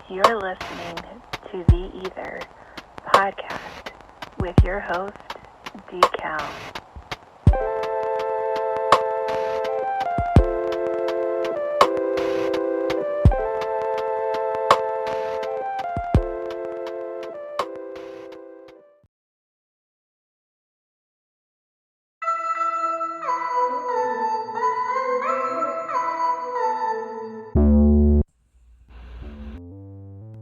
You're listening to the E.I.T.H.R podcast with your host, D.Cal.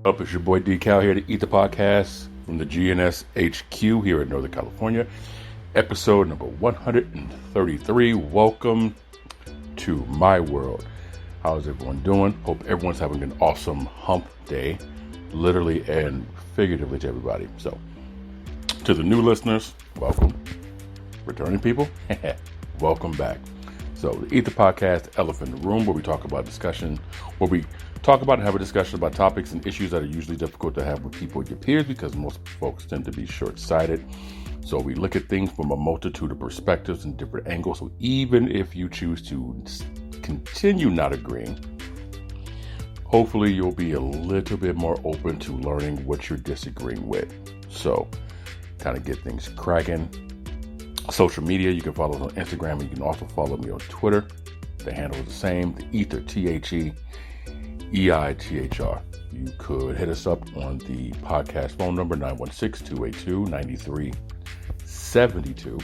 Up, it's your boy D-Cal here to E.I.T.H.R podcast from the GNS HQ here in Northern California. Episode number 133. Welcome to my world. How's everyone doing? Hope everyone's having an awesome hump day, literally and figuratively to everybody. So, to the new listeners, welcome. Returning people, welcome back. So, the E.I.T.H.R podcast, Elephant in the Room, where we talk about and have a discussion about topics and issues that are usually difficult to have with people, your peers, because most folks tend to be short-sighted. So we look at things from a multitude of perspectives and different angles. So even if you choose to continue not agreeing, hopefully you'll be a little bit more open to learning what you're disagreeing with. So kind of get things cracking. Social media, you can follow us on Instagram, and you can also follow me on Twitter. The handle is the same, the E.I.T.H.R, T-H-E. E.I.T.H.R. You could hit us up on the podcast phone number, 916-282-9372.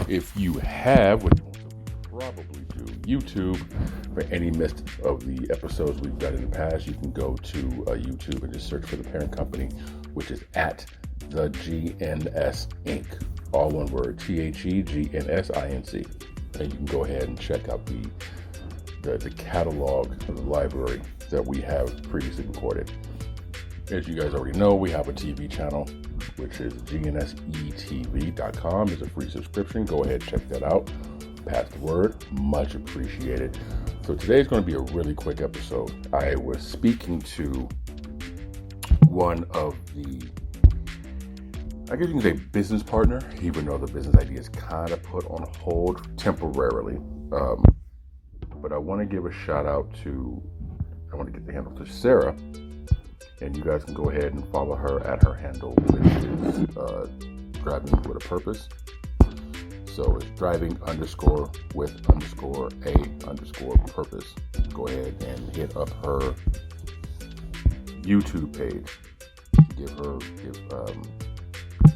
If you have, which most of you probably do, YouTube, for any missed of the episodes we've done in the past, you can go to YouTube and just search for the parent company, which is at the GNS Inc. All one word, T-H-E-G-N-S-I-N-C. And you can go ahead and check out the catalog of the library that we have previously recorded. As you guys already know, we have a TV channel, which is gnesetv.com. It's a free subscription. Go ahead and check that out. Pass the word. Much appreciated. So today's going to be a really quick episode. I was speaking to one of the, I guess you can say, business partner, even though the business idea is kind of put on hold temporarily. But I want to give a shout out to, I want to get the handle to Sarah, and you guys can go ahead and follow her at her handle, which is Driving with a Purpose. So it's driving_with_a_purpose. Go ahead and hit up her YouTube page.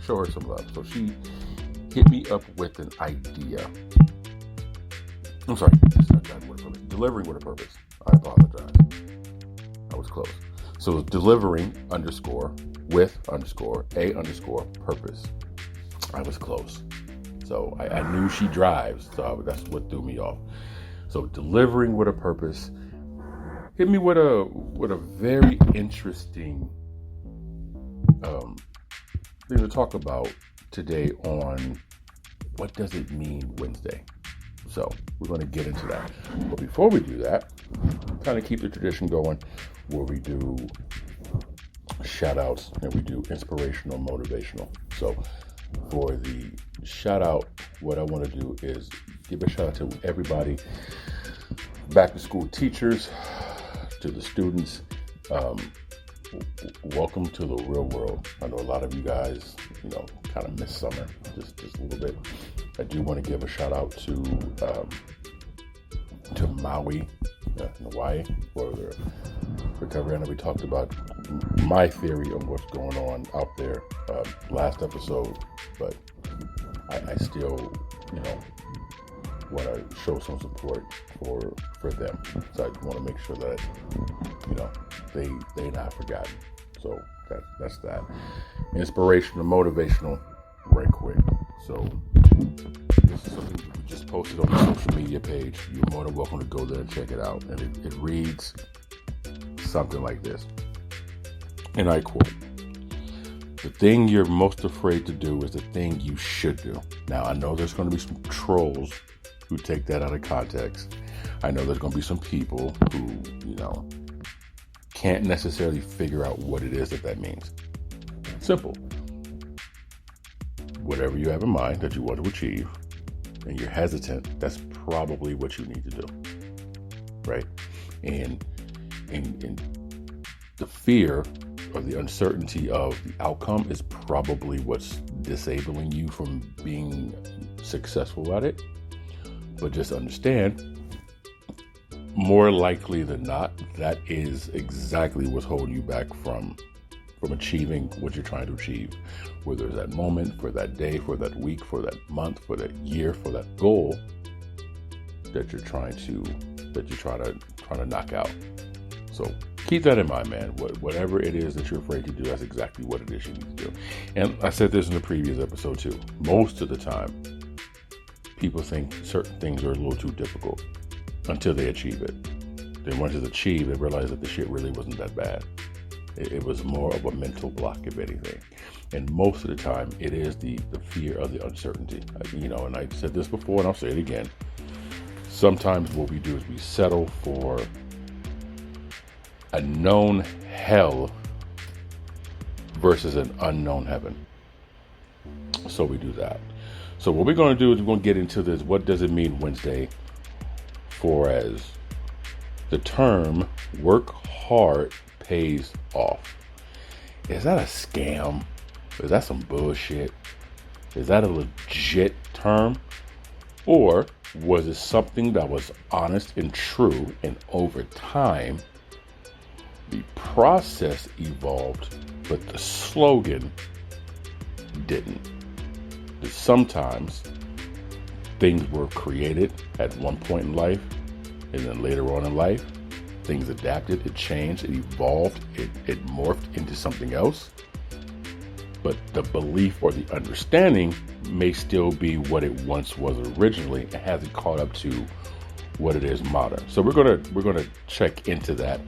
Show her some love. So she hit me up with an idea. I'm sorry, it's not driving with a purpose. Delivering with a purpose. I apologize. I was close. So it's delivering_with_a_purpose. I was close. So I knew she drives, so that's what threw me off. So delivering with a purpose. Hit me with a very interesting thing to talk about today on what does it mean Wednesday. So we're going to get into that. But before we do that, kind of keep the tradition going where we do shout outs and we do inspirational, motivational. So for the shout out, what I want to do is give a shout out to everybody, back to school teachers, to the students. Welcome to the real world. I know a lot of you guys, kind of miss summer just a little bit. I do want to give a shout out to Maui, Hawaii, for the recovery. I know we talked about my theory on what's going on out there last episode, but I still, want to show some support for them. So I want to make sure that, they not forgotten. So that's that. Inspirational, motivational, right quick. So this is something we just posted on the social media page. You're more than welcome to go there and check it out. And it reads something like this. And I quote, "The thing you're most afraid to do is the thing you should do." Now, I know there's going to be some trolls who take that out of context. I know there's going to be some people who, can't necessarily figure out what it is that means. Simple. Whatever you have in mind that you want to achieve and you're hesitant, that's probably what you need to do. Right? And the fear or the uncertainty of the outcome is probably what's disabling you from being successful at it. But just understand, more likely than not, that is exactly what's holding you back from achieving what you're trying to achieve. Whether it's that moment, for that day, for that week, for that month, for that year, for that goal that you're trying to knock out. So keep that in mind, man. Whatever it is that you're afraid to do, that's exactly what it is you need to do. And I said this in the previous episode too. Most of the time, people think certain things are a little too difficult until they achieve it. Then once it's achieved, they realize that the shit really wasn't that bad. It was more of a mental block, if anything. And most of the time, it is the fear of the uncertainty. And I said this before, and I'll say it again. Sometimes what we do is we settle for a known hell versus an unknown heaven. So we do that. So what we're going to do is we're going to get into this. What does it mean Wednesday? For as the term work hard pays off. Is that a scam? Is that some bullshit? Is that a legit term? Or was it something that was honest and true, and over time the process evolved, but the slogan didn't? That sometimes things were created at one point in life, and then later on in life, things adapted, it changed, it evolved, it morphed into something else. But the belief or the understanding may still be what it once was originally and hasn't caught up to what it is modern. So we're gonna check into that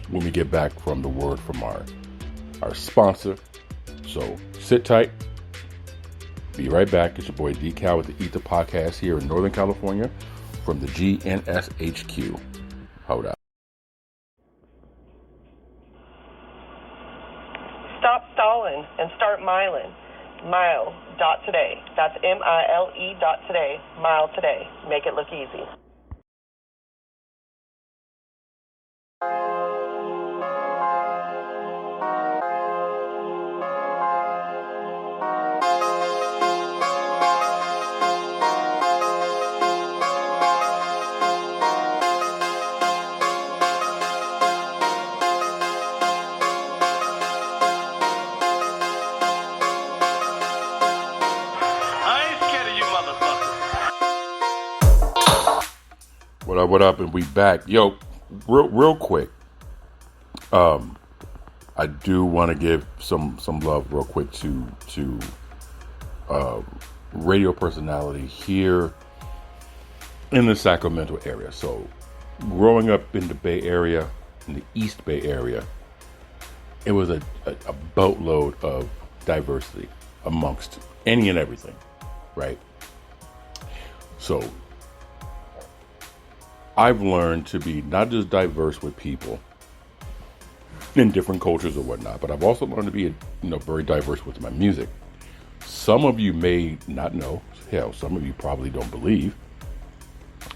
when we get back from the word from our sponsor. So sit tight. Be right back. It's your boy D-Cal with the E.I.T.H.R podcast here in Northern California from the GNS HQ. Hold up. Stop stalling and start miling. Mile.today. That's MILE.today. Mile today. Make it look easy. What up? And we back. Yo, real quick. I do want to give some love real quick to radio personality here in the Sacramento area. So growing up in the Bay Area, in the East Bay Area, it was a boatload of diversity amongst any and everything, right? So I've learned to be not just diverse with people in different cultures or whatnot, but I've also learned to be, very diverse with my music. Some of you may not know, hell, some of you probably don't believe,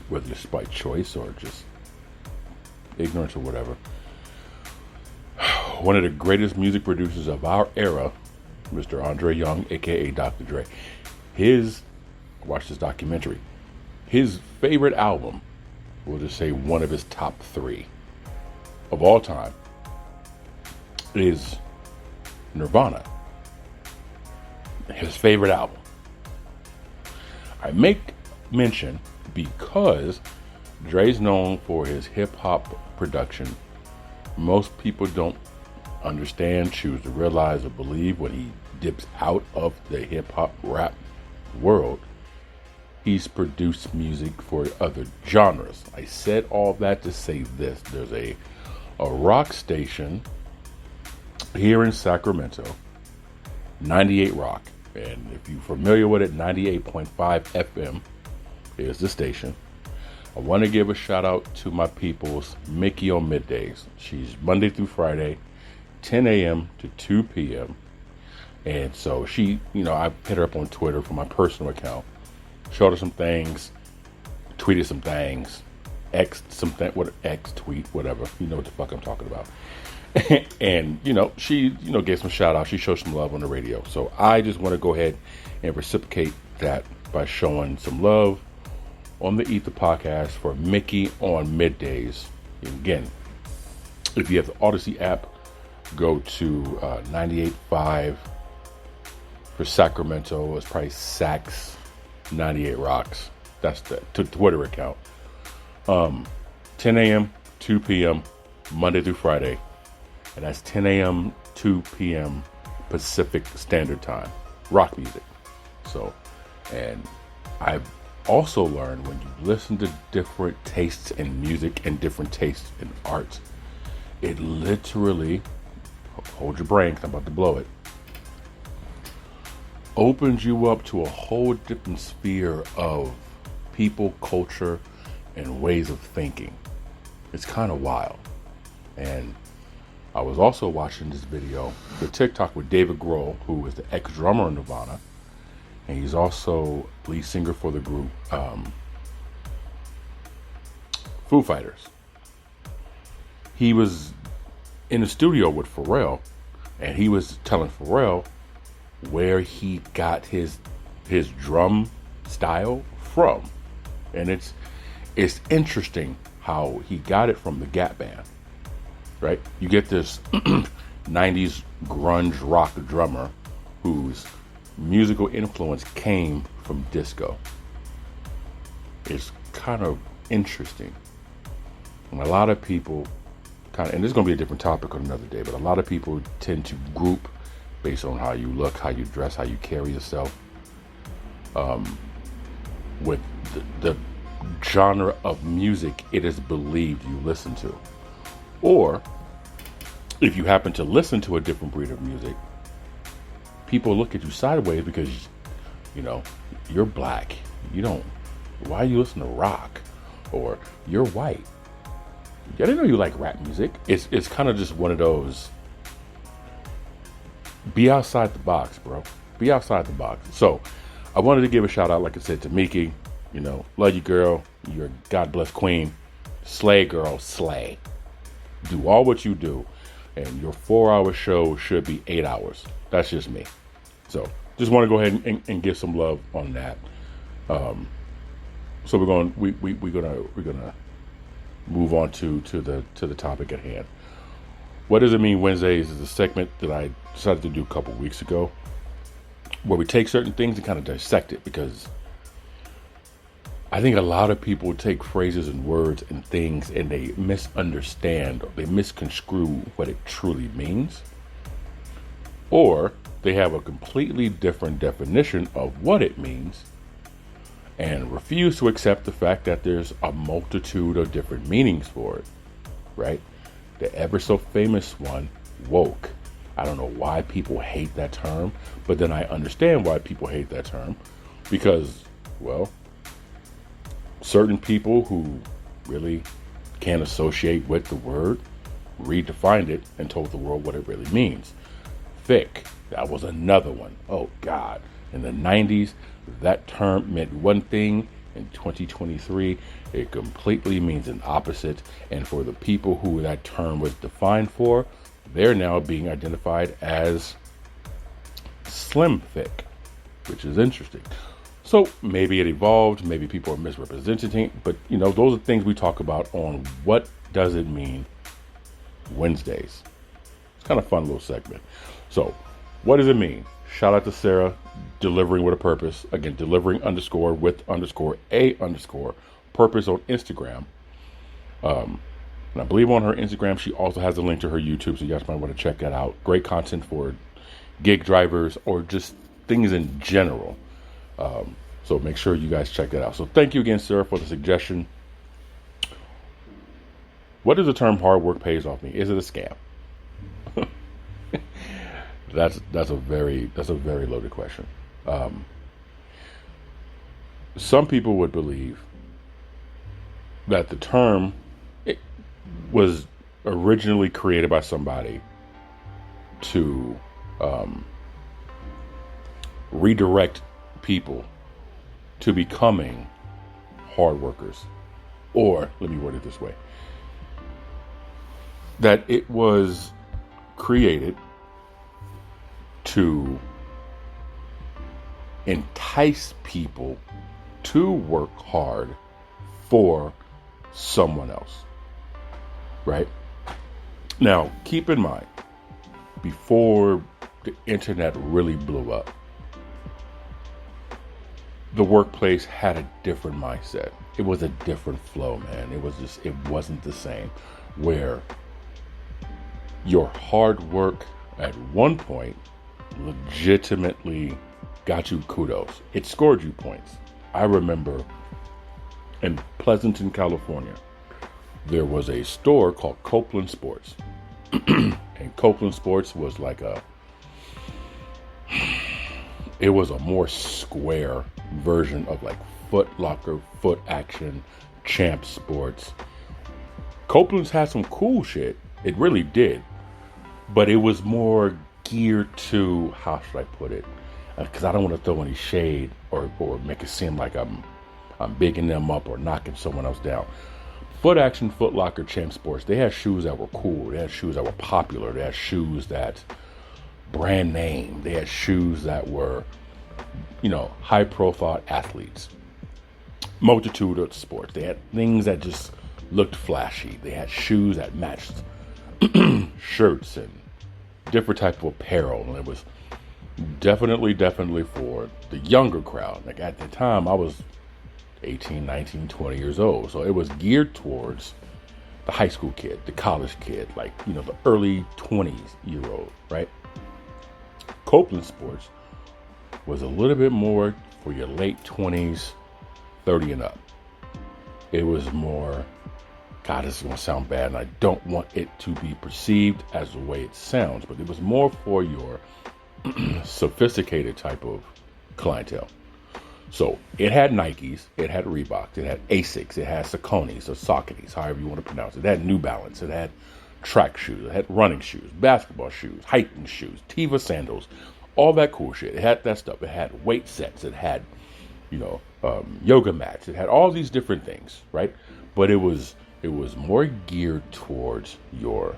whether it's by choice or just ignorance or whatever. One of the greatest music producers of our era, Mr. Andre Young, aka Dr. Dre, watch this documentary, his favorite album, we'll just say one of his top 3 of all time, is Nirvana. His favorite album. I make mention because Dre's known for his hip hop production. Most people don't understand, choose to realize, or believe when he dips out of the hip hop rap world. He's produced music for other genres. I said all that to say this. There's a rock station here in Sacramento, 98 Rock. And if you're familiar with it, 98.5 FM is the station. I want to give a shout out to my people's Mickey on Middays. She's Monday through Friday, 10 a.m. to 2 p.m. And so she, I hit her up on Twitter for my personal account. Showed her some things, tweeted some things, X tweet, whatever. You know what the fuck I'm talking about. And, she, gave some shout out. She showed some love on the radio. So I just want to go ahead and reciprocate that by showing some love on the E.I.T.H.R podcast for Mickey on middays. And again, if you have the Odyssey app, go to 98.5 for Sacramento. It's probably Sax 98 Rocks. That's the Twitter account. 10 a.m., 2 p.m., Monday through Friday. And that's 10 a.m., 2 p.m. Pacific Standard Time. Rock music. So, and I've also learned when you listen to different tastes in music and different tastes in art, it literally, hold your brain because I'm about to blow it, opens you up to a whole different sphere of people, culture, and ways of thinking. It's kind of wild. And I was also watching this video, the TikTok with David Grohl, who is the ex-drummer in Nirvana, and he's also lead singer for the group Foo Fighters. He was in the studio with Pharrell, and he was telling Pharrell where he got his drum style from. And it's interesting how he got it from the Gap Band, right? You get this 90s grunge rock drummer whose musical influence came from disco. It's kind of interesting. And a lot of people and this is going to be a different topic on another day, but a lot of people tend to group based on how you look, how you dress, how you carry yourself, with the genre of music it is believed you listen to. Or if you happen to listen to a different breed of music, people look at you sideways because, you're black. Why you listen to rock? Or you're white. I didn't know you like rap music. It's kind of just one of those, be outside the box, bro. Be outside the box. So I wanted to give a shout out, like I said, to Miki. Love you, girl. You're a God bless queen. Slay, girl, slay. Do all what you do. And your 4-hour show should be 8 hours. That's just me. So just want to go ahead and give some love on that. So we're gonna move on to the topic at hand. What does it mean Wednesdays is a segment that I decided to do a couple weeks ago, where we take certain things and kind of dissect it, because I think a lot of people take phrases and words and things and they misunderstand, or they misconstrue what it truly means, or they have a completely different definition of what it means and refuse to accept the fact that there's a multitude of different meanings for it, right? The ever so famous one, woke. I don't know why people hate that term, but then I understand why people hate that term, because, well, certain people who really can't associate with the word redefined it and told the world what it really means. Thick, that was another one. Oh God. In the 90s, that term meant one thing. In 2023, it completely means an opposite. And for the people who that term was defined for, they're now being identified as slim thick, which is interesting. So maybe it evolved, maybe people are misrepresenting, but those are things we talk about on What Does It Mean Wednesdays. It's kind of a fun little segment. So what does it mean? Shout out to Sarah, delivering with a purpose. Again, delivering _with_a_ purpose on Instagram. And I believe on her Instagram, she also has a link to her YouTube, so you guys might want to check that out. Great content for gig drivers or just things in general. So make sure you guys check that out. So thank you again, Sarah, for the suggestion. What does the term hard work pays off mean? Is it a scam? That's a very loaded question. Some people would believe that the term was originally created by somebody to redirect people to becoming hard workers. Or, let me word it this way, that it was created to entice people to work hard for someone else, right? Now, keep in mind, before the internet really blew up, the workplace had a different mindset. It was a different flow, man. It wasn't the same, where your hard work at one point legitimately got you kudos. It scored you points. I remember in Pleasanton, California, there was a store called Copeland Sports. And Copeland Sports was it was a more square version of like Foot Locker, Foot Action, Champ Sports. Copeland's had some cool shit. It really did. But it was more geared to, how should I put it? Because I don't want to throw any shade or make it seem like I'm bigging them up or knocking someone else down. Foot Action, Foot Locker, Champ Sports, they had shoes that were cool. They had shoes that were popular. They had shoes that brand name. They had shoes that were, high profile athletes. Multitude of sports. They had things that just looked flashy. They had shoes that matched shirts and different type of apparel. And it was definitely for the younger crowd. Like at the time, I was 18, 19, 20 years old. So it was geared towards the high school kid, the college kid, the early 20s-year-old, right? Copeland Sports was a little bit more for your late 20s, 30 and up. It was more, God, this is going to sound bad, and I don't want it to be perceived as the way it sounds, but it was more for your sophisticated type of clientele. So it had Nikes, it had Reeboks, it had Asics, it had Sauconys or Sauconys, however you want to pronounce it. It had New Balance, it had track shoes, it had running shoes, basketball shoes, hiking shoes, Teva sandals, all that cool shit. It had that stuff. It had weight sets. It had, yoga mats. It had all these different things, right? But it was more geared towards your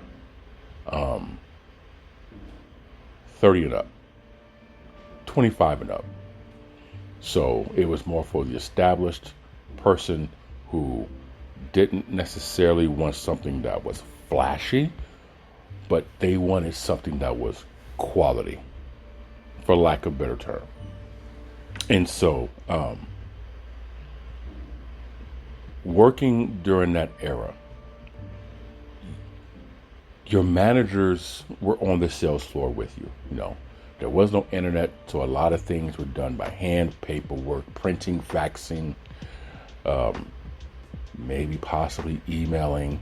30 and up, 25 and up. So it was more for the established person who didn't necessarily want something that was flashy, but they wanted something that was quality, for lack of a better term. And so, working during that era, your managers were on the sales floor with you. There was no internet, so a lot of things were done by hand, paperwork, printing, faxing, maybe possibly emailing.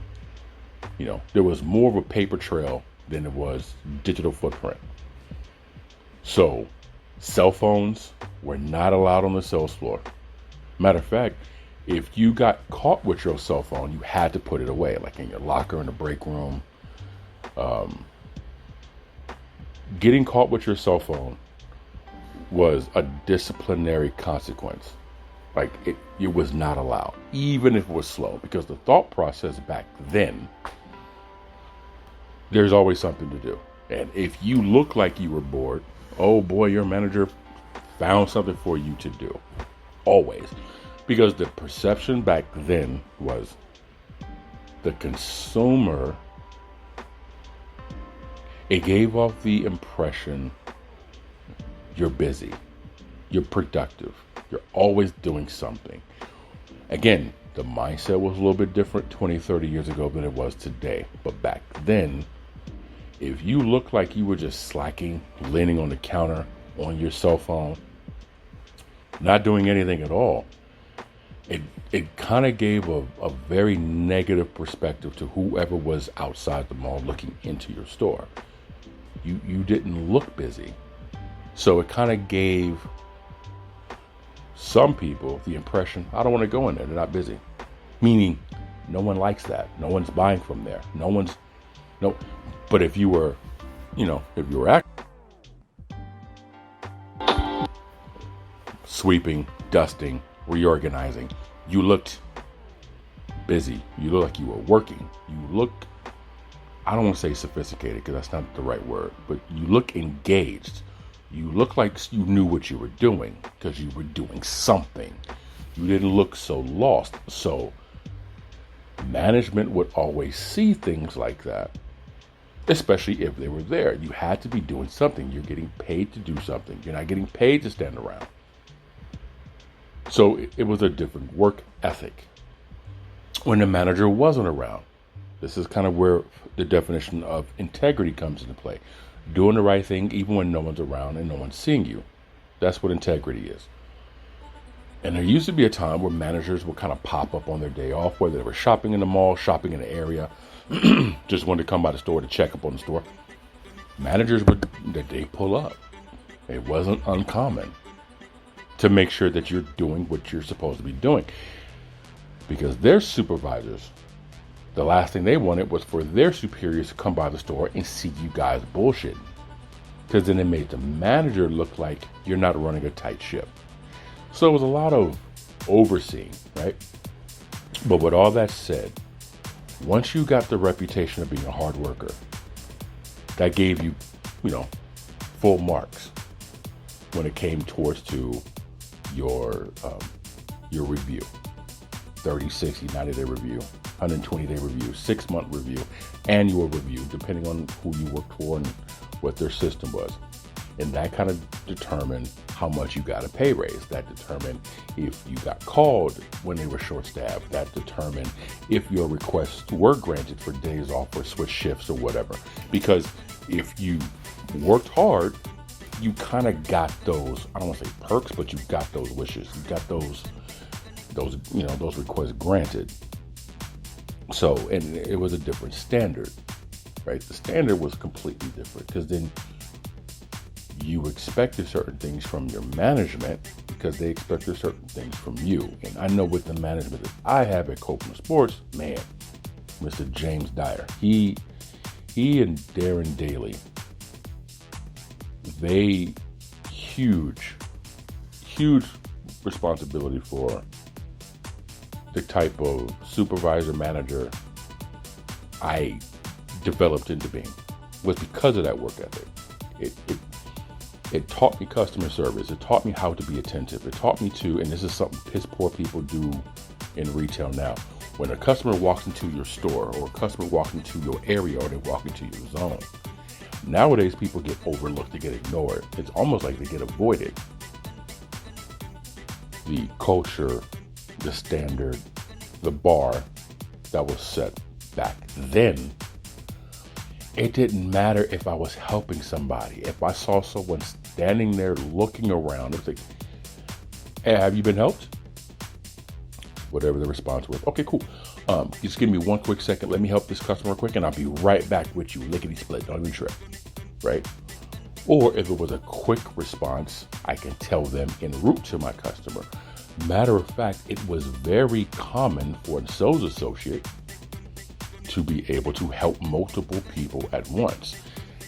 There was more of a paper trail than there was digital footprint. So cell phones were not allowed on the sales floor. Matter of fact, if you got caught with your cell phone, you had to put it away, like in your locker in the break room. Getting caught with your cell phone was a disciplinary consequence. Like it was not allowed, even if it was slow, because the thought process back then, there's always something to do. And if you look like you were bored, oh boy, your manager found something for you to do. Always. Because the perception back then was the consumer, it gave off the impression you're busy, you're productive, you're always doing something. Again, the mindset was a little bit different 20, 30 years ago than it was today. But back then, if you looked like you were just slacking, leaning on the counter, on your cell phone, not doing anything at all, it kind of gave a very negative perspective to whoever was outside the mall looking into your store. You didn't look busy. So it kind of gave some people the impression, I don't want to go in there, they're not busy. Meaning, no one likes that. No one's buying from there. But if you were, acting, sweeping, dusting, reorganizing, you looked busy. You looked like you were working. You looked, I don't want to say sophisticated because that's not the right word, but you look engaged. You look like you knew what you were doing because you were doing something. You didn't look so lost. So management would always see things like that, especially if they were there. You had to be doing something. You're getting paid to do something. You're not getting paid to stand around. So it was a different work ethic. When the manager wasn't around, this is kind of where the definition of integrity comes into play. Doing the right thing even when no one's around and no one's seeing you. That's what integrity is. And there used to be a time where managers would kind of pop up on their day off, whether they were shopping in the mall, shopping in the area, just wanted to come by the store to check up on the store. Managers would, they pull up. It wasn't uncommon to make sure that you're doing what you're supposed to be doing. Because their supervisors, the last thing they wanted was for their superiors to come by the store and see you guys bullshitting. Because then it made the manager look like you're not running a tight ship. So it was a lot of overseeing, right? But with all that said, once you got the reputation of being a hard worker, that gave you, full marks when it came towards to your review. 30, 60, 90-day review, 120-day review, 6-month review, annual review, depending on who you worked for and what their system was. And that kind of determined how much you got a pay raise. That determined if you got called when they were short-staffed. That determined if your requests were granted for days off or switch shifts or whatever. Because if you worked hard, you kind of got those, I don't want to say perks, but you got those wishes. You got those requests granted. So, and it was a different standard, right? The standard was completely different because then you expected certain things from your management because they expected certain things from you. And I know with the management that I have at Copeland Sports, man, Mr. James Dyer, he and Darren Daly, they huge responsibility for the type of supervisor manager I developed into being was because of that work ethic. It taught me customer service. It taught me how to be attentive. It taught me to, and this is something piss poor people do in retail now. When a customer walks into your store or a customer walks into your area or they walk into your zone, nowadays people get overlooked, they get ignored. It's almost like they get avoided. The culture, the standard, the bar that was set back then, it didn't matter if I was helping somebody. If I saw someone standing there looking around, it's like, hey, have you been helped? Whatever the response was. Okay, cool. Just give me one quick second. Let me help this customer quick and I'll be right back with you. Lickety split. Don't even trip. Right? Or if it was a quick response, I can tell them en route to my customer. Matter of fact, it was very common for a sales associate to be able to help multiple people at once.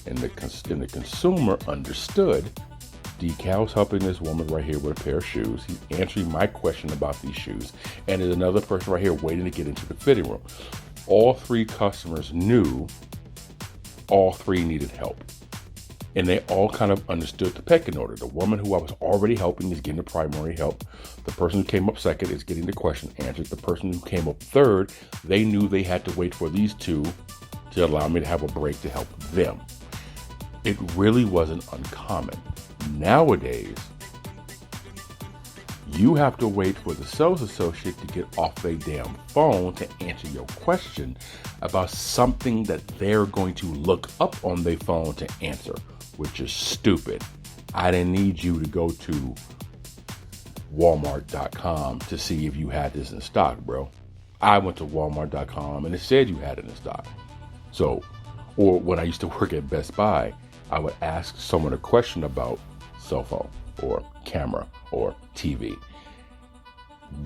And the consumer understood, Decal's helping this woman right here with a pair of shoes. He's answering my question about these shoes. And there's another person right here waiting to get into the fitting room. All three customers knew all three needed help. And they all kind of understood the pecking order. The woman who I was already helping is getting the primary help. The person who came up second is getting the question answered. The person who came up third, they knew they had to wait for these two to allow me to have a break to help them. It really wasn't uncommon. Nowadays, you have to wait for the sales associate to get off their damn phone to answer your question about something that they're going to look up on their phone to answer, which is stupid. I didn't need you to go to Walmart.com to see if you had this in stock, bro. I went to Walmart.com and it said you had it in stock. So, or when I used to work at Best Buy, I would ask someone a question about cell phone or camera or TV.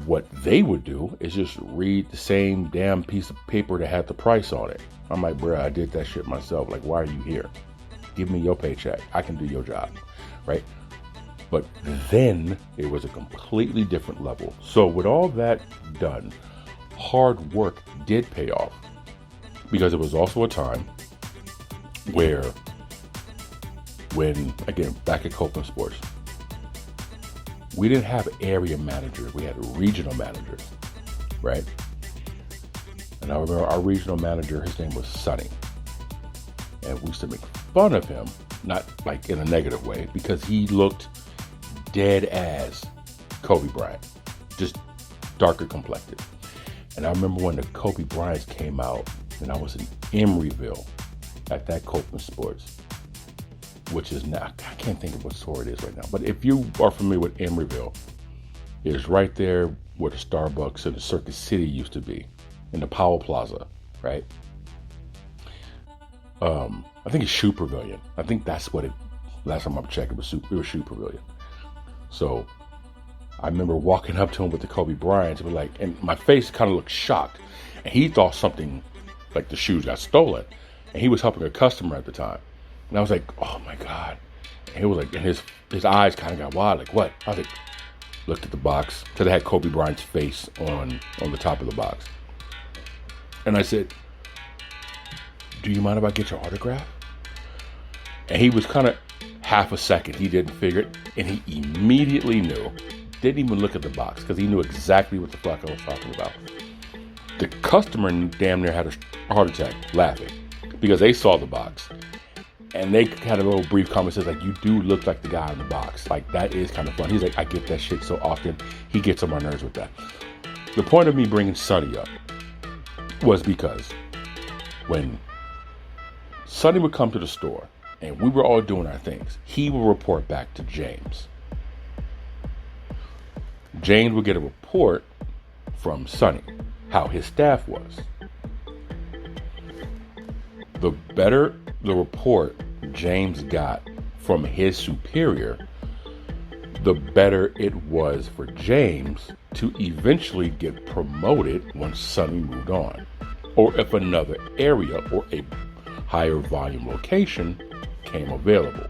What they would do is just read the same damn piece of paper that had the price on it. I'm like, bro, I did that shit myself. Like, why are you here? Give me your paycheck. I can do your job, right? But then it was a completely different level. So with all that done, hard work did pay off because it was also a time where when, again, back at Copeland Sports, we didn't have area managers. We had regional managers, right? And I remember our regional manager, his name was Sonny. And we used to make fun of him, not like in a negative way, because he looked dead as Kobe Bryant, just darker complected. And I remember when the Kobe Bryants came out, and I was in Emeryville at that Copeland Sports, which is now, I can't think of what store it is right now. But if you are familiar with Emeryville, it's right there where the Starbucks and the Circuit City used to be, in the Powell Plaza, right? I think it's Shoe Pavilion. I think that's what it, last time I checked, it was Shoe Pavilion. So I remember walking up to him with the Kobe Bryants, and like, and my face kind of looked shocked. And he thought something, like the shoes got stolen. And he was helping a customer at the time. And I was like, oh my God. And he was like, and his eyes kind of got wide, like, what? I was like, looked at the box, because it had Kobe Bryant's face on the top of the box. And I said, do you mind if I get your autograph? And he was kind of half a second. He didn't figure it. And he immediately knew. Didn't even look at the box, because he knew exactly what the fuck I was talking about. The customer damn near had a heart attack laughing, because they saw the box. And they had a little brief conversation, like, you do look like the guy in the box. Like, that is kind of fun. He's like, I get that shit so often. He gets on my nerves with that. The point of me bringing Sonny up was because when Sonny would come to the store and we were all doing our things, he would report back to James. James would get a report from Sonny, how his staff was. The better the report James got from his superior, the better it was for James to eventually get promoted once Sonny moved on, or if another area or a higher volume location came available.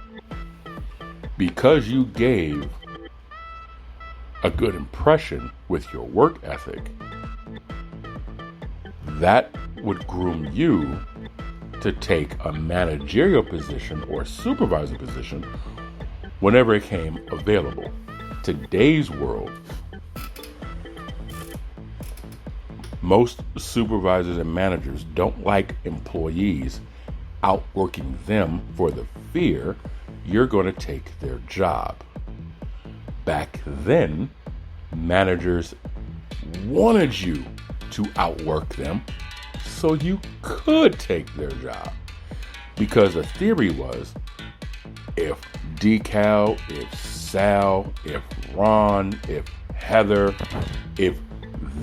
Because you gave a good impression with your work ethic, that would groom you to take a managerial position or supervisor position whenever it came available. Today's world, most supervisors and managers don't like employees outworking them for the fear you're going to take their job. Back then, managers wanted you to outwork them so you could take their job. Because the theory was, if Decal, if Sal, if Ron, if Heather, if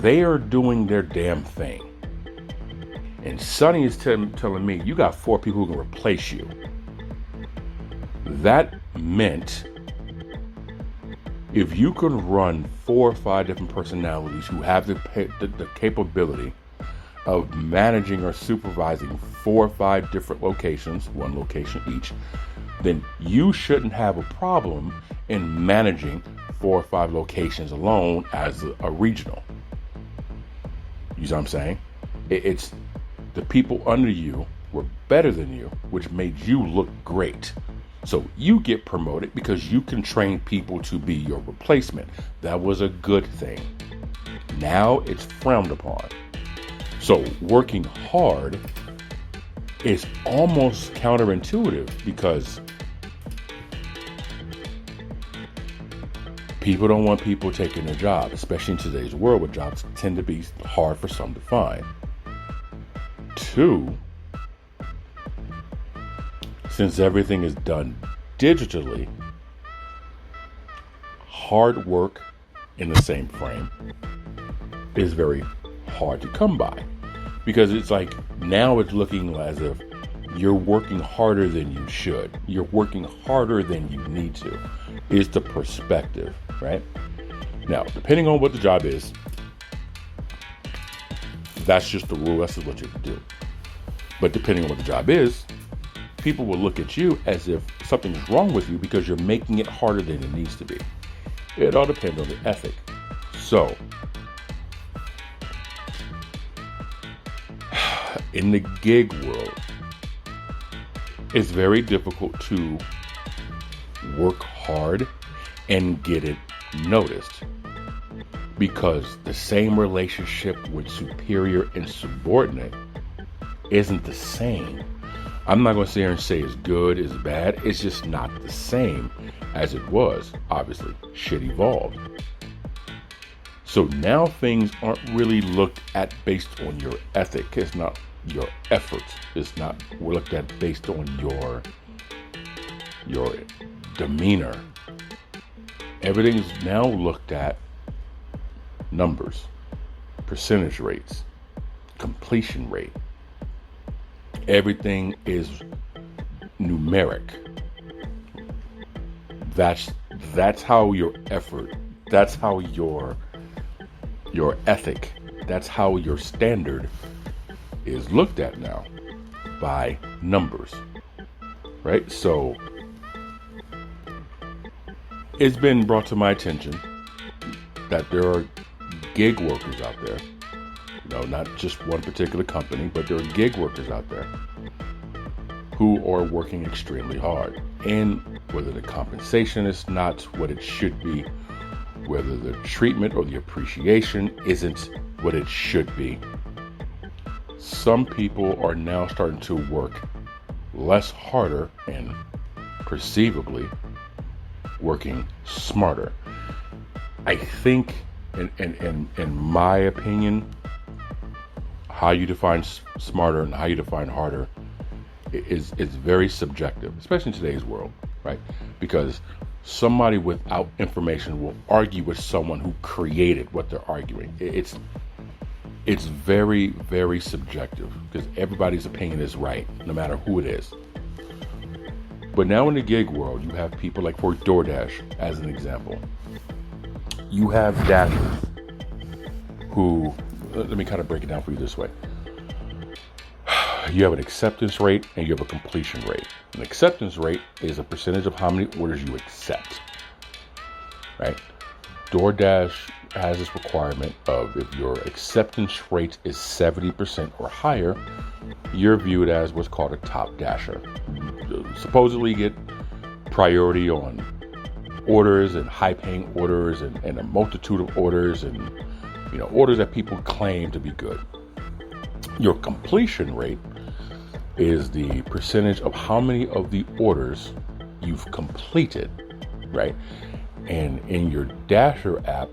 they are doing their damn thing, and Sonny is telling me, you got 4 people who can replace you, that meant if you can run 4 or 5 different personalities who have the capability of managing or supervising 4 or 5 different locations, 1 location each, then you shouldn't have a problem in managing 4 or 5 locations alone as a regional. You see what I'm saying? It's the people under you were better than you, which made you look great. So you get promoted because you can train people to be your replacement. That was a good thing. Now it's frowned upon. So working hard is almost counterintuitive, because people don't want people taking their job, especially in today's world where jobs tend to be hard for some to find. 2, since everything is done digitally, hard work in the same frame is very hard to come by, because it's like now it's looking as if you're working harder than you should. You're working harder than you need to. Is the perspective, right? Now, depending on what the job is, that's just the rule. That's just what you can do. But depending on what the job is, people will look at you as if something's wrong with you because you're making it harder than it needs to be. It all depends on the ethic. So, in the gig world, It's very difficult to work hard and get it noticed, because the same relationship with superior and subordinate isn't the same. I'm not going to sit here and say it's good, it's bad. It's just not the same as it was. Obviously, shit evolved. So now things aren't really looked at based on your ethic. It's not your efforts. It's not looked at based on your demeanor. Everything's now looked at numbers, percentage rates, completion rate. Everything is numeric. That's how your effort, that's how your ethic, that's how your standard is looked at now, by numbers, right? So it's been brought to my attention that there are gig workers out there, not just one particular company, but there are gig workers out there who are working extremely hard. And whether the compensation is not what it should be, whether the treatment or the appreciation isn't what it should be, some people are now starting to work less harder and perceivably working smarter. I think, in my opinion, how you define smarter and how you define harder is very subjective, especially in today's world, right? Because somebody without information will argue with someone who created what they're arguing. It's very, very subjective, because everybody's opinion is right, no matter who it is. But now in the gig world, you have people like, for DoorDash, as an example, you have dashers who, let me kind of break it down for you this way. You have an acceptance rate and you have a completion rate. An acceptance rate is a percentage of how many orders you accept, right? DoorDash has this requirement of, if your acceptance rate is 70% or higher, you're viewed as what's called a top dasher. Supposedly get priority on orders and high-paying orders and a multitude of orders and orders that people claim to be good. Your completion rate is the percentage of how many of the orders you've completed, right? And in your Dasher app,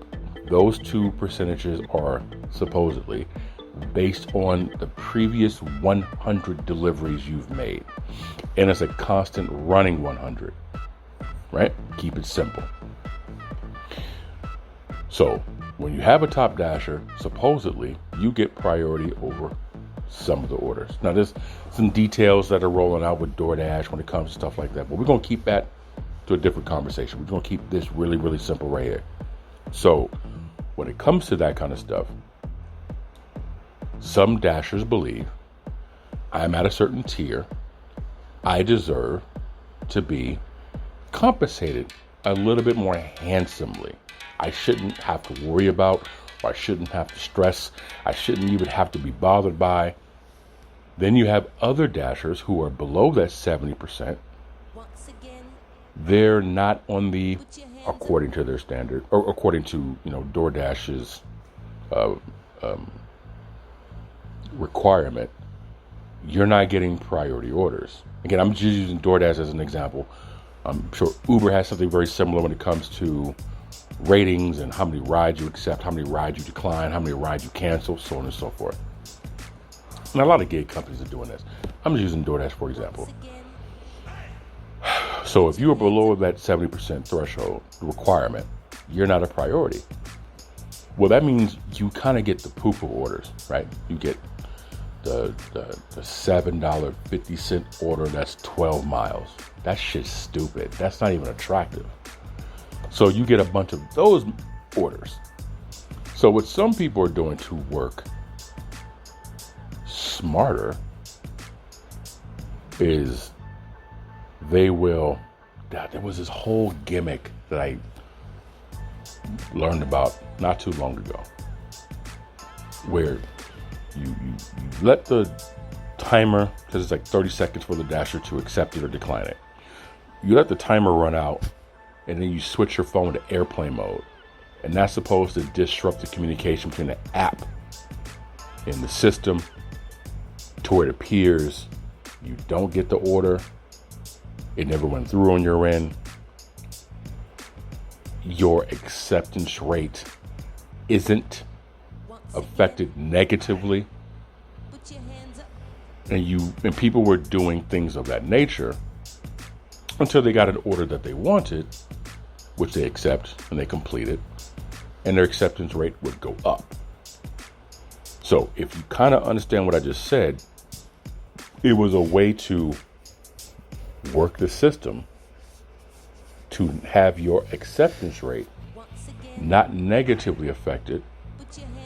those two percentages are supposedly based on the previous 100 deliveries you've made. And it's a constant running 100, right? Keep it simple. So when you have a top dasher, supposedly you get priority over some of the orders. Now there's some details that are rolling out with DoorDash when it comes to stuff like that, but we're going to keep that to a different conversation. We're going to keep this really, really simple right here. So when it comes to that kind of stuff, some dashers believe I'm at a certain tier, I deserve to be compensated a little bit more handsomely. I shouldn't have to worry about, or I shouldn't have to stress, I shouldn't even have to be bothered by. Then you have other dashers who are below that 70%. They're not on the, according to their standard, or according to DoorDash's requirement, you're not getting priority orders. Again, I'm just using DoorDash as an example. I'm sure Uber has something very similar when it comes to ratings and how many rides you accept, how many rides you decline, how many rides you cancel, so on and so forth. And a lot of gig companies are doing this. I'm just using DoorDash for example. So if you are below that 70% threshold requirement, you're not a priority. Well, that means you kind of get the poo-poo orders, right? You get the $7.50 order that's 12 miles. That shit's stupid. That's not even attractive. So you get a bunch of those orders. So what some people are doing to work smarter is they will, there was this whole gimmick that I learned about not too long ago, where you let the timer, because it's like 30 seconds for the dasher to accept it or decline it. You let the timer run out, and then you switch your phone to airplane mode. And that's supposed to disrupt the communication between the app and the system to where it appears you don't get the order. It never went through on your end. Your acceptance rate isn't affected negatively. And people were doing things of that nature until they got an order that they wanted, which they accept and they complete it, and their acceptance rate would go up. So if you kind of understand what I just said, it was a way to work the system to have your acceptance rate not negatively affected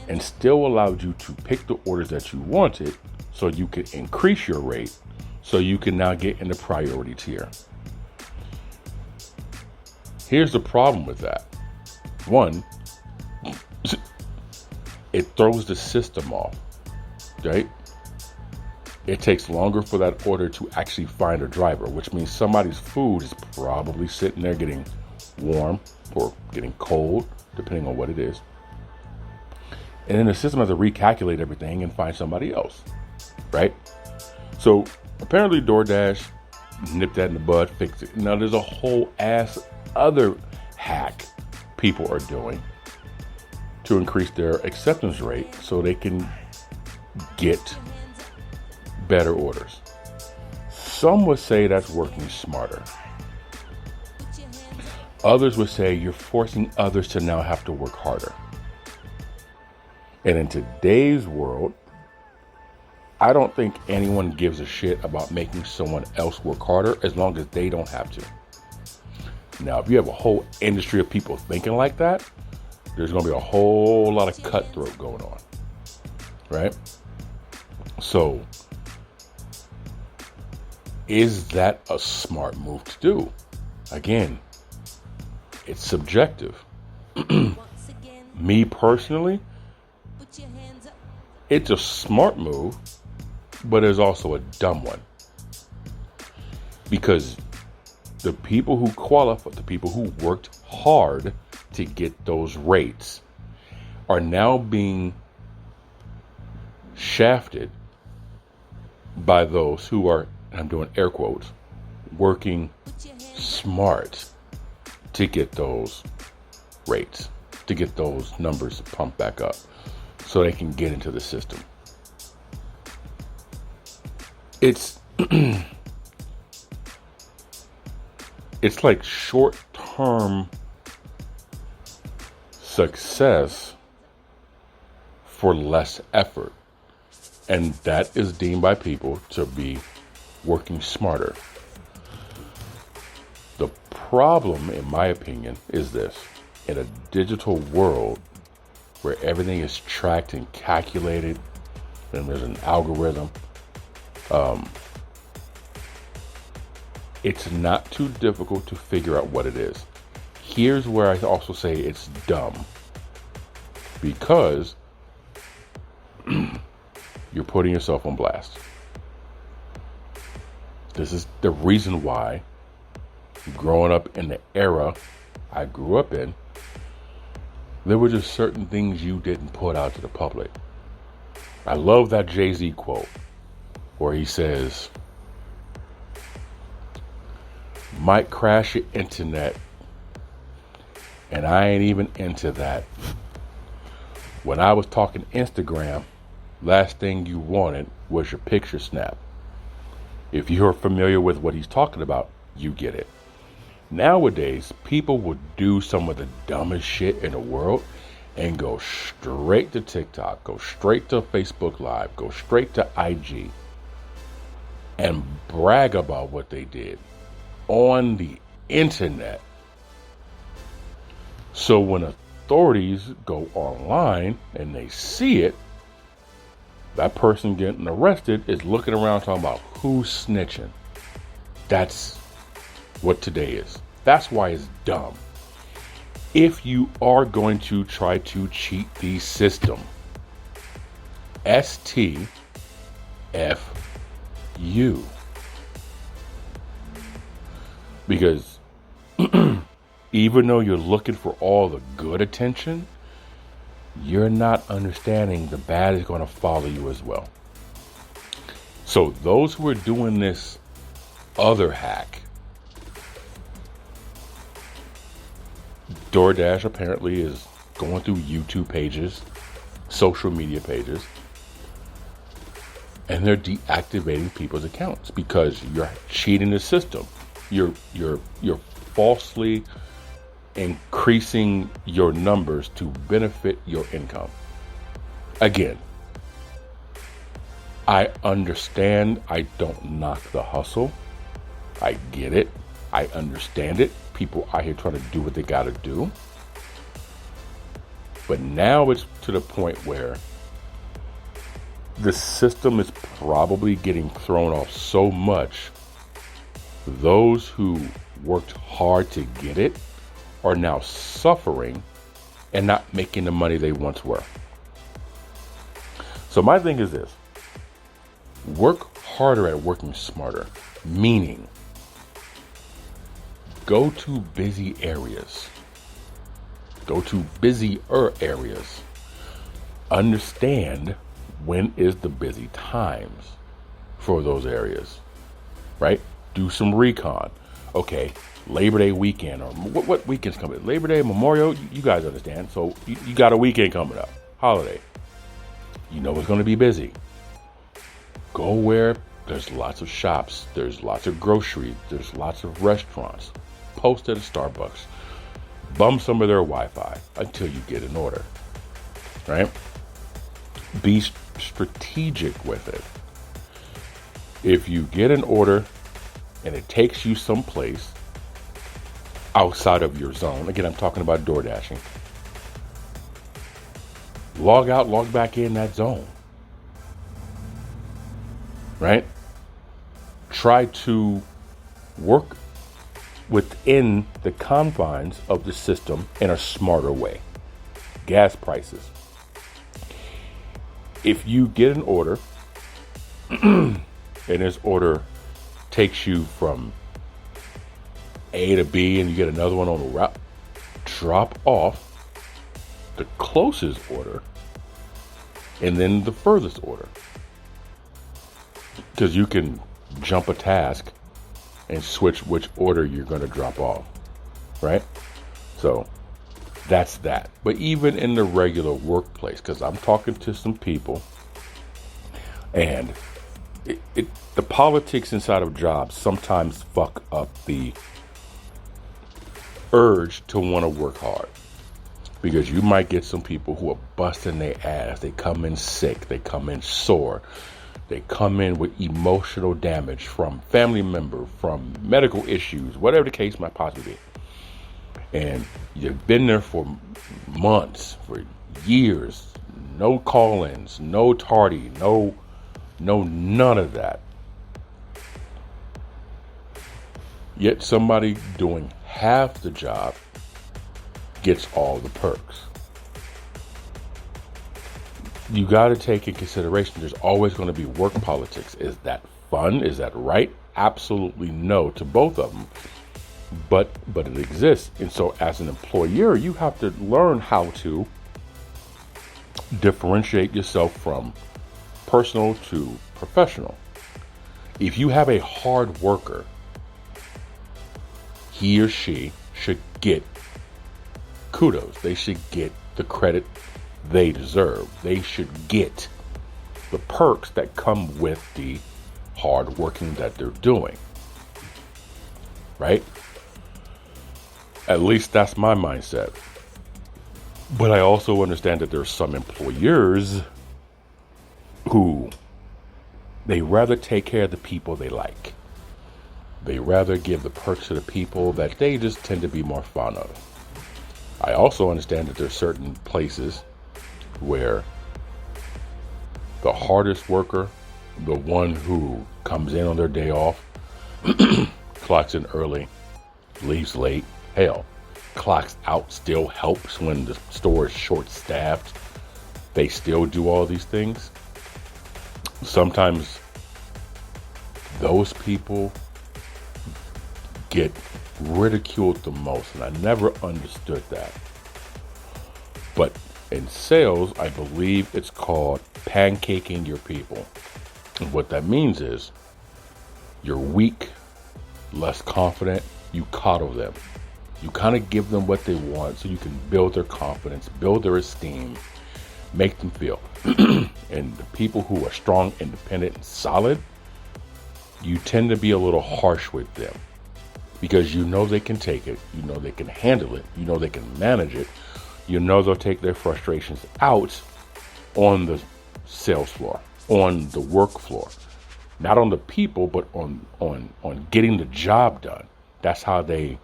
and still allowed you to pick the orders that you wanted so you could increase your rate so you can now get in the priority tier. Here's the problem with that. One, it throws the system off, right? It takes longer for that order to actually find a driver, which means somebody's food is probably sitting there getting warm or getting cold, depending on what it is. And then the system has to recalculate everything and find somebody else, right? So apparently DoorDash nipped that in the bud, fixed it. Now there's a whole ass other hack people are doing to increase their acceptance rate so they can get better orders. Some would say that's working smarter. Others would say you're forcing others to now have to work harder. And in today's world, I don't think anyone gives a shit about making someone else work harder as long as they don't have to. Now, if you have a whole industry of people thinking like that, there's going to be a whole lot of cutthroat going on, right? So, is that a smart move to do? Again, it's subjective. Me personally, it's a smart move, but it's also a dumb one. Because the people who qualify, the people who worked hard to get those rates are now being shafted by those who are, and I'm doing air quotes, working smart to get those rates, to get those numbers pumped back up so they can get into the system. It's it's like short-term success for less effort. And that is deemed by people to be working smarter. The problem, in my opinion, is this. In a digital world where everything is tracked and calculated and there's an algorithm, it's not too difficult to figure out what it is. Here's where I also say it's dumb. Because you're putting yourself on blast. This is the reason why, growing up in the era I grew up in, there were just certain things you didn't put out to the public. I love that Jay-Z quote where he says, might crash your internet, and I ain't even into that. When I was talking Instagram, last thing you wanted was your picture snap. If you're familiar with what he's talking about, you get it. Nowadays, people will do some of the dumbest shit in the world and go straight to TikTok, go straight to Facebook Live, go straight to IG, and brag about what they did on the internet. So when authorities go online and they see it, that person getting arrested is looking around talking about who's snitching. That's what today is. That's why it's dumb. If you are going to try to cheat the system, STFU. you. Because even though you're looking for all the good attention, you're not understanding the bad is going to follow you as well. So those who are doing this other hack, DoorDash apparently is going through YouTube pages, social media pages, and they're deactivating people's accounts because you're cheating the system. You're falsely increasing your numbers to benefit your income. Again, I understand. I don't knock the hustle. I get it. I understand it. People out here trying to do what they got to do. But now it's to the point where the system is probably getting thrown off so much. Those who worked hard to get it are now suffering and not making the money they once were. So my thing is this: work harder at working smarter, meaning go to busy areas. Go to busier areas. Understand when is the busy times for those areas, right? Do some recon. Okay, Labor Day weekend, or what weekend's coming? Labor Day, Memorial, you guys understand. So you got a weekend coming up, holiday. You know it's going to be busy. Go where there's lots of shops, there's lots of groceries, there's lots of restaurants. Post at a Starbucks. Bum some of their Wi-Fi until you get an order, right? Be strategic with it. If you get an order and it takes you someplace outside of your zone, again, I'm talking about door dashing, log out, log back in that zone, right? Try to work within the confines of the system in a smarter way. Gas prices. If you get an order and this order takes you from A to B and you get another one on the route, drop off the closest order and then the furthest order. Because you can jump a task and switch which order you're going to drop off, right? So that's that. But even in the regular workplace, because I'm talking to some people, and the politics inside of jobs sometimes fuck up the urge to want to work hard. Because you might get some people who are busting their ass. They come in sick. They come in sore. They come in with emotional damage from family member, from medical issues, whatever the case might possibly be. And you've been there for months, for years. No call-ins, no tardy, no none of that. Yet somebody doing half the job gets all the perks. You got to take in consideration there's always going to be work politics. Is that fun? Is that right? Absolutely no to both of them. But it exists. And so as an employer, you have to learn how to differentiate yourself from personal to professional. If you have a hard worker, he or she should get kudos. They should get the credit they deserve. They should get the perks that come with the hard working that they're doing. Right? At least that's my mindset. But I also understand that there's some employers who they rather take care of the people they like. They rather give the perks to the people that they just tend to be more fond of. I also understand that there's certain places where the hardest worker, the one who comes in on their day off, clocks in early, leaves late, hell, clocks out still helps when the store is short-staffed. They still do all these things. Sometimes those people get ridiculed the most, and I never understood that. But in sales, I believe it's called pancaking your people. And what that means is you're weak, less confident, you coddle them. You kind of give them what they want so you can build their confidence, build their esteem, make them feel. And the people who are strong, independent, and solid, you tend to be a little harsh with them because you know they can take it, you know they can handle it, you know they can manage it, you know they'll take their frustrations out on the sales floor, on the work floor, not on the people, but on getting the job done. That's how they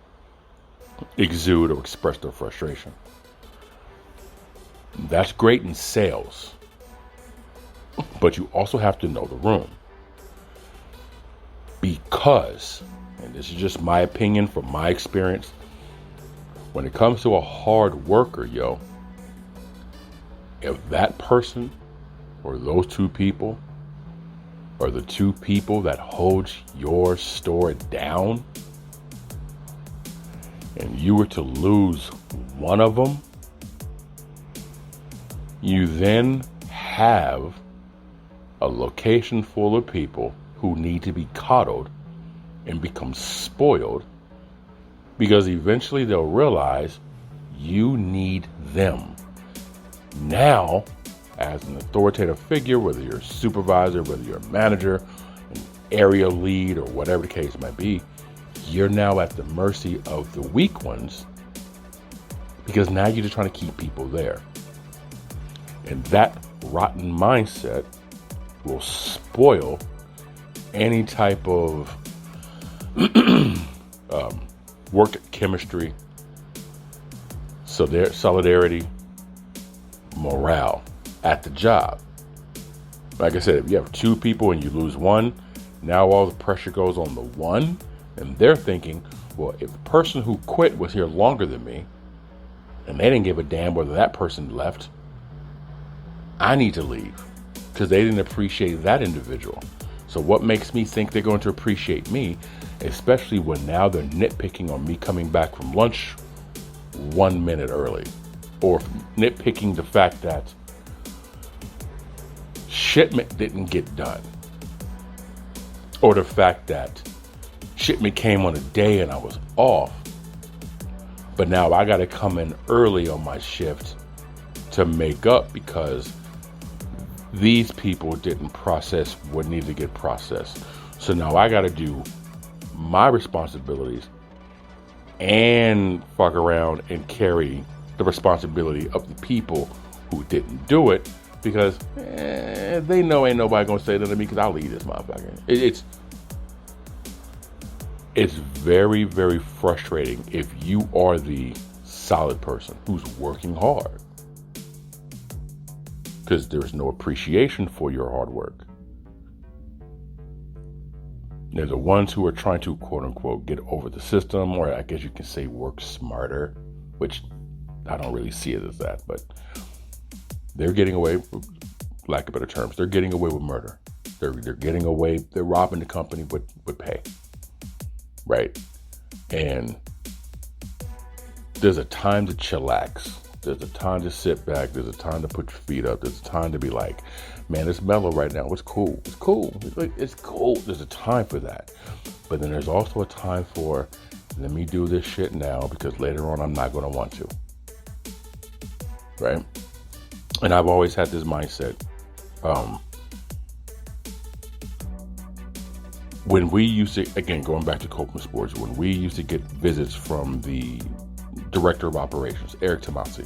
exude or express their frustration. That's great in sales, but you also have to know the room. Because, and this is just my opinion from my experience, when it comes to a hard worker, if that person or those two people are the two people that holds your store down, and you were to lose one of them, you then have a location full of people who need to be coddled and become spoiled, because eventually they'll realize you need them. Now, as an authoritative figure, whether you're a supervisor, whether you're a manager, an area lead, or whatever the case might be, you're now at the mercy of the weak ones, because now you're just trying to keep people there. And that rotten mindset will spoil any type of work chemistry, solidarity, morale at the job. Like I said, if you have two people and you lose one, now all the pressure goes on the one, and they're thinking, well, if the person who quit was here longer than me, and they didn't give a damn whether that person left, I need to leave because they didn't appreciate that individual. So what makes me think they're going to appreciate me, especially when now they're nitpicking on me coming back from lunch 1 minute early, or nitpicking the fact that shipment didn't get done, or the fact that shipment came on a day and I was off, but now I got to come in early on my shift to make up because these people didn't process what needed to get processed. So now I got to do my responsibilities and fuck around and carry the responsibility of the people who didn't do it, because they know ain't nobody gonna say that to me because I'll leave this motherfucker. It's very, very frustrating if you are the solid person who's working hard, because there's no appreciation for your hard work. They're the ones who are trying to, quote unquote, get over the system, or I guess you can say work smarter, which I don't really see it as that, but they're getting away, with lack of better terms, they're getting away with murder. They're getting away, they're robbing the company with pay, right? And there's a time to chillax. There's a time to sit back. There's a time to put your feet up. There's a time to be like, man, it's mellow right now. It's cool. It's cool. It's cool. There's a time for that. But then there's also a time for, let me do this shit now because later on I'm not going to want to. Right? And I've always had this mindset. When we used to, again, going back to Copeland Sports, when we used to get visits from the director of operations, Eric Tomasi,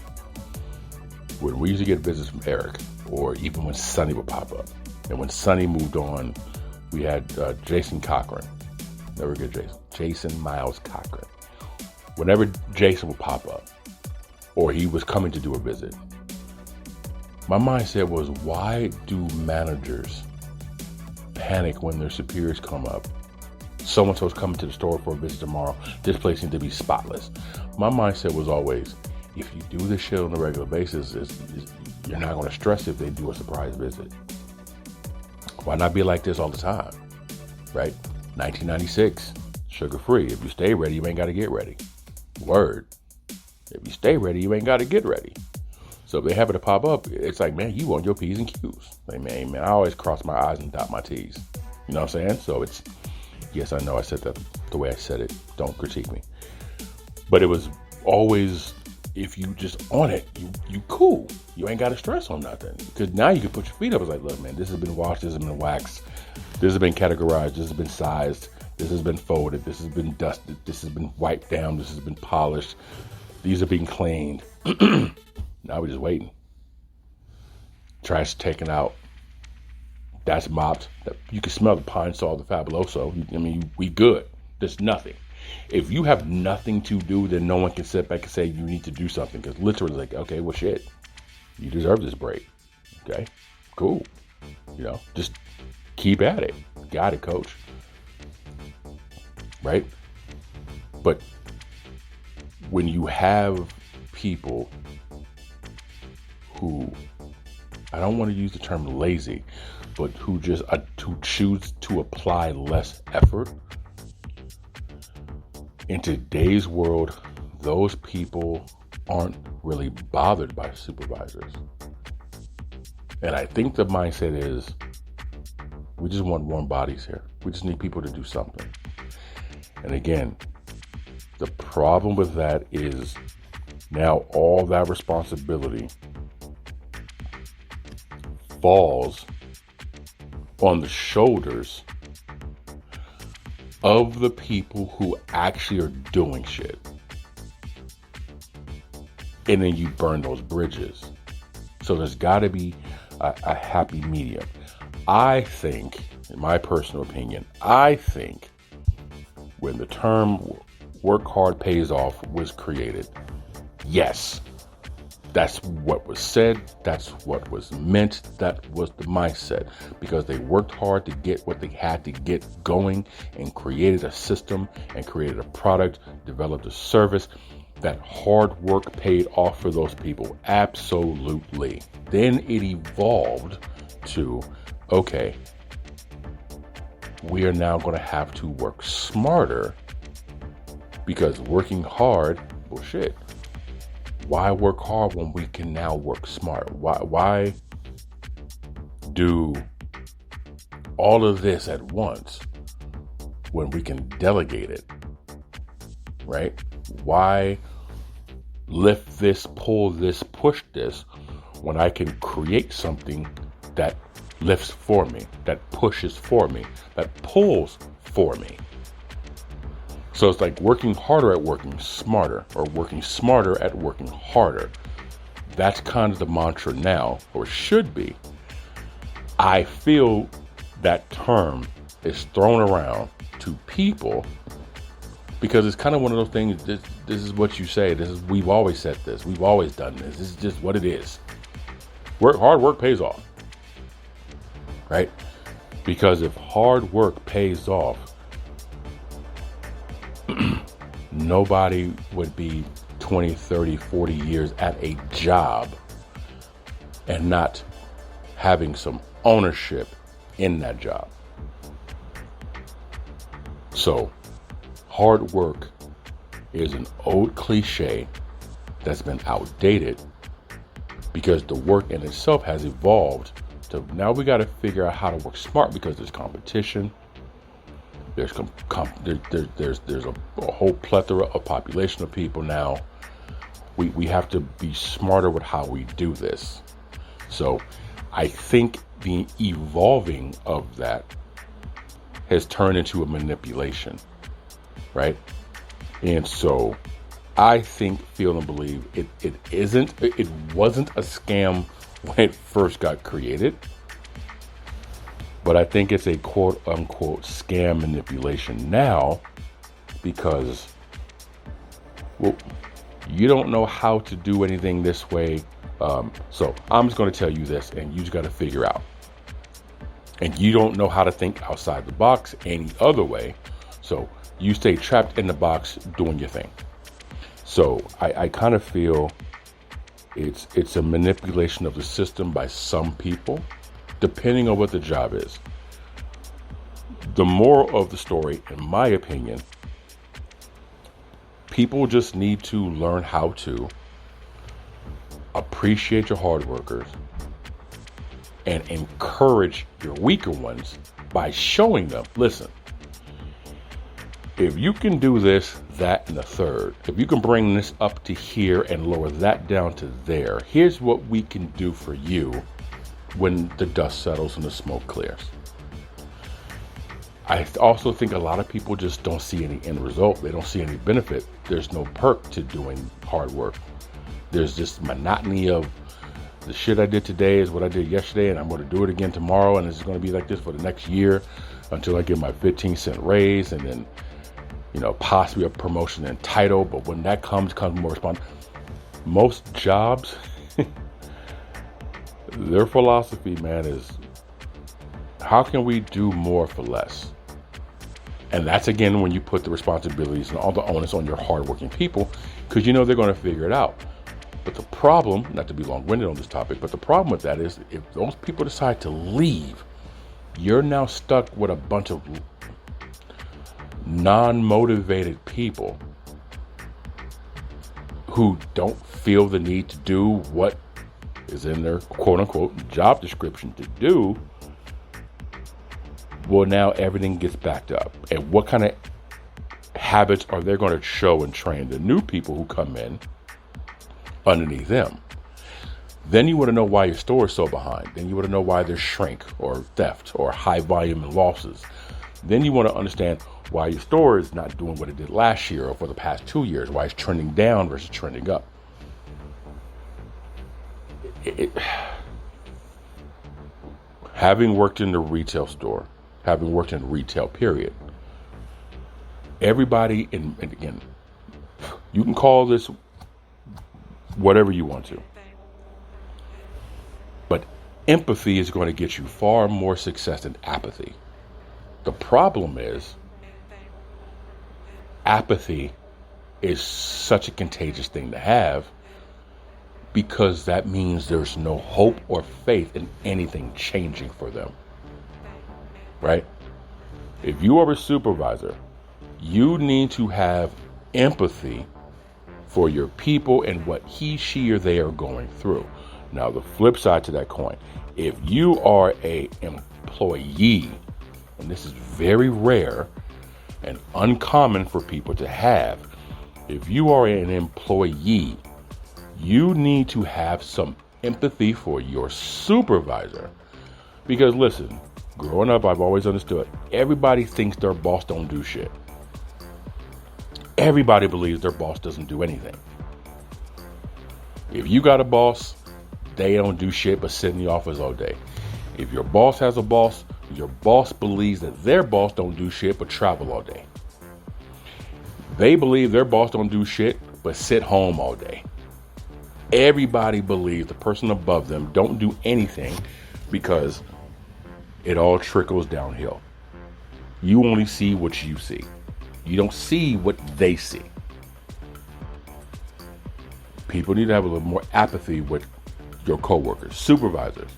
when we used to get visits from Eric, or even when Sonny would pop up, and when Sonny moved on, we had Jason Cochran. Never get Jason Miles Cochran. Whenever Jason would pop up, or he was coming to do a visit, my mindset was, why do managers panic when their superiors come up? So-and-so's coming to the store for a visit tomorrow. This place needs to be spotless. My mindset was always, if you do this shit on a regular basis, you're not going to stress if they do a surprise visit. Why not be like this all the time? right? 1996, sugar-free. If you stay ready, you ain't got to get ready. Word. If you stay ready, you ain't got to get ready. So if they happen to pop up, it's like, man, you want your P's and Q's. Like, man, I always cross my I's and dot my T's. You know what I'm saying? So it's, yes, I know I said that the way I said it. Don't critique me. But it was always, if you just on it, you cool. You ain't got to stress on nothing. Because now you can put your feet up. It's like, look, man, this has been washed, this has been waxed, this has been categorized, this has been sized, this has been folded, this has been dusted, this has been wiped down, this has been polished, these are being cleaned. Now we're just waiting. Trash taken out. That's mopped. You can smell the pine sol, the fabuloso. I mean, we good. There's nothing. If you have nothing to do, then no one can sit back and say you need to do something. Because literally, like, okay, well, shit. You deserve this break. Okay, cool. You know, just keep at it. Got it, coach. Right? But when you have people who, I don't want to use the term lazy, but who just who choose to apply less effort, in today's world, those people aren't really bothered by supervisors. And I think the mindset is, we just want warm bodies here. We just need people to do something. And again, the problem with that is now all that responsibility falls on the shoulders of the people who actually are doing shit. And then you burn those bridges. So there's got to be a happy medium. I think, in my personal opinion, when the term work hard pays off was created, yes, that's what was said, that's what was meant, that was the mindset, because they worked hard to get what they had to get going and created a system and created a product, developed a service. That hard work paid off for those people, absolutely. Then it evolved to, okay, we are now going to have to work smarter, because working hard, bullshit. Why work hard when we can now work smart? Why do all of this at once when we can delegate it, right? Why lift this, pull this, push this, when I can create something that lifts for me, that pushes for me, that pulls for me? So it's like working harder at working smarter, or working smarter at working harder. That's kind of the mantra now, or should be. I feel that term is thrown around to people because it's kind of one of those things. This is what you say. We've always said this. We've always done this. This is just what it is. Hard work pays off, right? Because if hard work pays off, nobody would be 20, 30, 40 years at a job and not having some ownership in that job. So, hard work is an old cliche that's been outdated because the work in itself has evolved to now we got to figure out how to work smart because there's competition. There's a whole plethora of population of people now. We have to be smarter with how we do this. So I think the evolving of that has turned into a manipulation, right? And so I think, feel, and believe it wasn't a scam when it first got created. But I think it's a quote unquote scam manipulation now because, well, you don't know how to do anything this way. So I'm just going to tell you this and you just got to figure out. And you don't know how to think outside the box any other way. So you stay trapped in the box doing your thing. So I kind of feel it's a manipulation of the system by some people, depending on what the job is. The moral of the story, in my opinion, people just need to learn how to appreciate your hard workers and encourage your weaker ones by showing them, listen, if you can do this, that, and the third, if you can bring this up to here and lower that down to there, here's what we can do for you when the dust settles and the smoke clears. I also think a lot of people just don't see any end result. They don't see any benefit. There's no perk to doing hard work. There's just monotony of the shit I did today is what I did yesterday, and I'm going to do it again tomorrow, and it's going to be like this for the next year until I get my 15-cent raise, and then, possibly a promotion and title. But when that comes more responsibility. Most jobs, their philosophy, man, is how can we do more for less? And that's, again, when you put the responsibilities and all the onus on your hardworking people, because they're going to figure it out. But the problem, not to be long-winded on this topic, but the problem with that is if those people decide to leave, you're now stuck with a bunch of non-motivated people who don't feel the need to do what is in their quote-unquote job description to do. Well, now everything gets backed up. And what kind of habits are they going to show and train the new people who come in underneath them? Then you want to know why your store is so behind. Then you want to know why there's shrink or theft or high volume and losses. Then you want to understand why your store is not doing what it did last year or for the past 2 years, why it's trending down versus trending up. Having worked in the retail store, having worked in retail, period, everybody, and again, you can call this whatever you want to, but empathy is going to get you far more success than apathy. The problem is apathy is such a contagious thing to have, because that means there's no hope or faith in anything changing for them, right? If you are a supervisor, you need to have empathy for your people and what he, she, or they are going through. Now, the flip side to that coin, if you are an employee, and this is very rare and uncommon for people to have, if you are an employee, you need to have some empathy for your supervisor. Because listen, growing up, I've always understood, everybody thinks their boss don't do shit. Everybody believes their boss doesn't do anything. If you got a boss, they don't do shit but sit in the office all day. If your boss has a boss, your boss believes that their boss don't do shit but travel all day. They believe their boss don't do shit but sit home all day. Everybody believes the person above them don't do anything because it all trickles downhill. You only see what you see. You don't see what they see. People need to have a little more apathy with your coworkers, supervisors.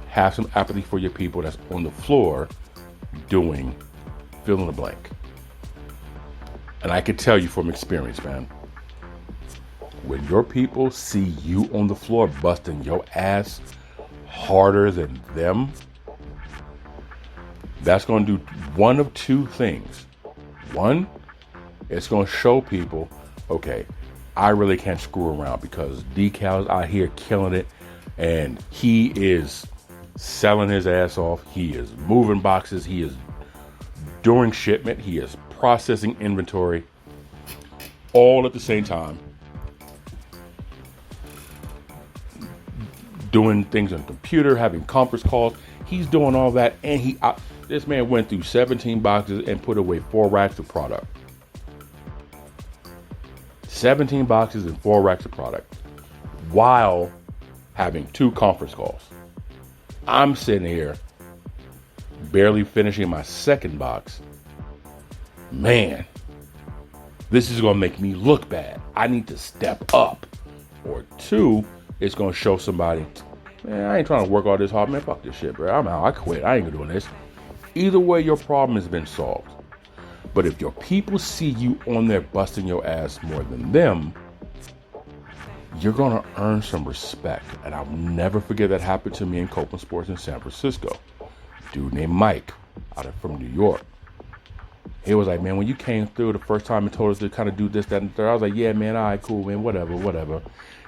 Have some apathy for your people that's on the floor doing fill in the blank. And I can tell you from experience, man, when your people see you on the floor busting your ass harder than them, that's going to do one of two things. One, it's going to show people, okay, I really can't screw around because Decal's out here killing it, and he is selling his ass off. He is moving boxes. He is doing shipment. He is processing inventory all at the same time. Doing things on the computer, having conference calls. He's doing all that, and this man went through 17 boxes and put away 4 racks of product. 17 boxes and 4 racks of product while having 2 conference calls. I'm sitting here barely finishing my 2nd box. Man, this is going to make me look bad. I need to step up. Or 2, it's going to show somebody, man, I ain't trying to work all this hard. Man, fuck this shit, bro. I'm out. I quit. I ain't doing this. Either way, your problem has been solved. But if your people see you on there busting your ass more than them, you're going to earn some respect. And I'll never forget that happened to me in Copeland Sports in San Francisco. Dude named Mike from New York. He was like, man, when you came through the first time and told us to kind of do this, that, and the third, I was like, yeah, man, all right, cool, man, whatever.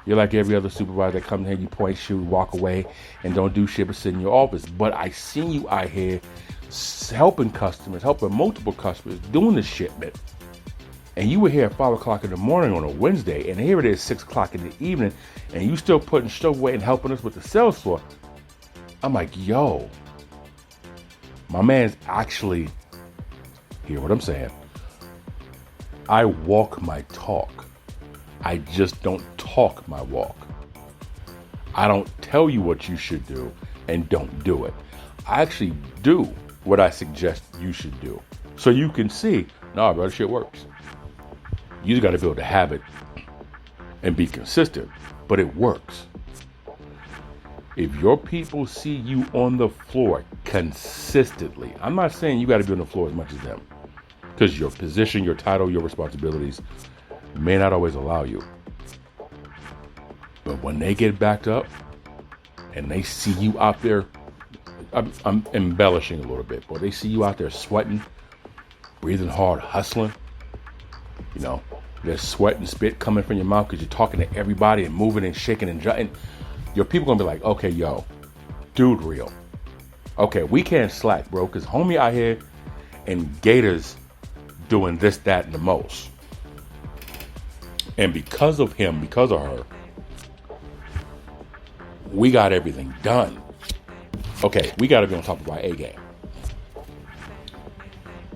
You're like every other supervisor that comes here, you point, shoot, walk away, and don't do shit but sit in your office. But I seen you out here helping multiple customers, doing this shit, man. And you were here at 5 o'clock in the morning on a Wednesday, and here it is 6 o'clock in the evening, and you still putting stuff away and helping us with the sales floor. I'm like, yo, my man's actually, hear what I'm saying? I walk my talk. I just don't talk my walk. I don't tell you what you should do and don't do it. I actually do what I suggest you should do. So you can see, nah, bro, this shit works. You just got to build a habit and be consistent, but it works. If your people see you on the floor consistently, I'm not saying you got to be on the floor as much as them, because your position, your title, your responsibilities may not always allow you. But when they get backed up and they see you out there, I'm embellishing a little bit, but they see you out there sweating, breathing hard, hustling, you know, there's sweat and spit coming from your mouth because you're talking to everybody and moving and shaking and jutting. Your people gonna be like, okay, yo, dude, real. Okay, we can't slack, bro, because homie out here in Gators doing this, that, and the most. And because of him, because of her, we got everything done. Okay, we got to be on top of our A game.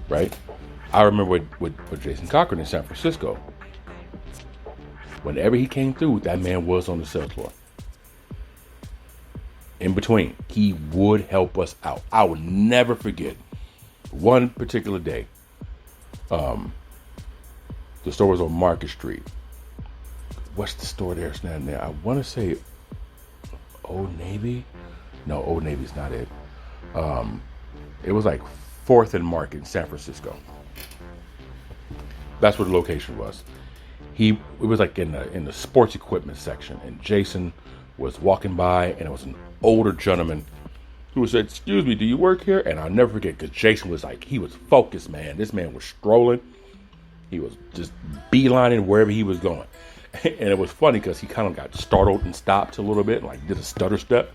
Right? I remember with Jason Cochran in San Francisco. Whenever he came through, that man was on the sales floor. In between, he would help us out. I will never forget one particular day. The store was on Market Street. What's the store there standing there? I want to say Old Navy. No, Old Navy's not it. It was like 4th and Market in San Francisco. That's where the location was. It was like in the sports equipment section, and Jason was walking by, and it was an older gentleman who said, "Excuse me, do you work here?" And I'll never forget, because Jason was like, he was focused, man. This man was strolling. He was just beelining wherever he was going. And it was funny because he kind of got startled and stopped a little bit, like did a stutter step,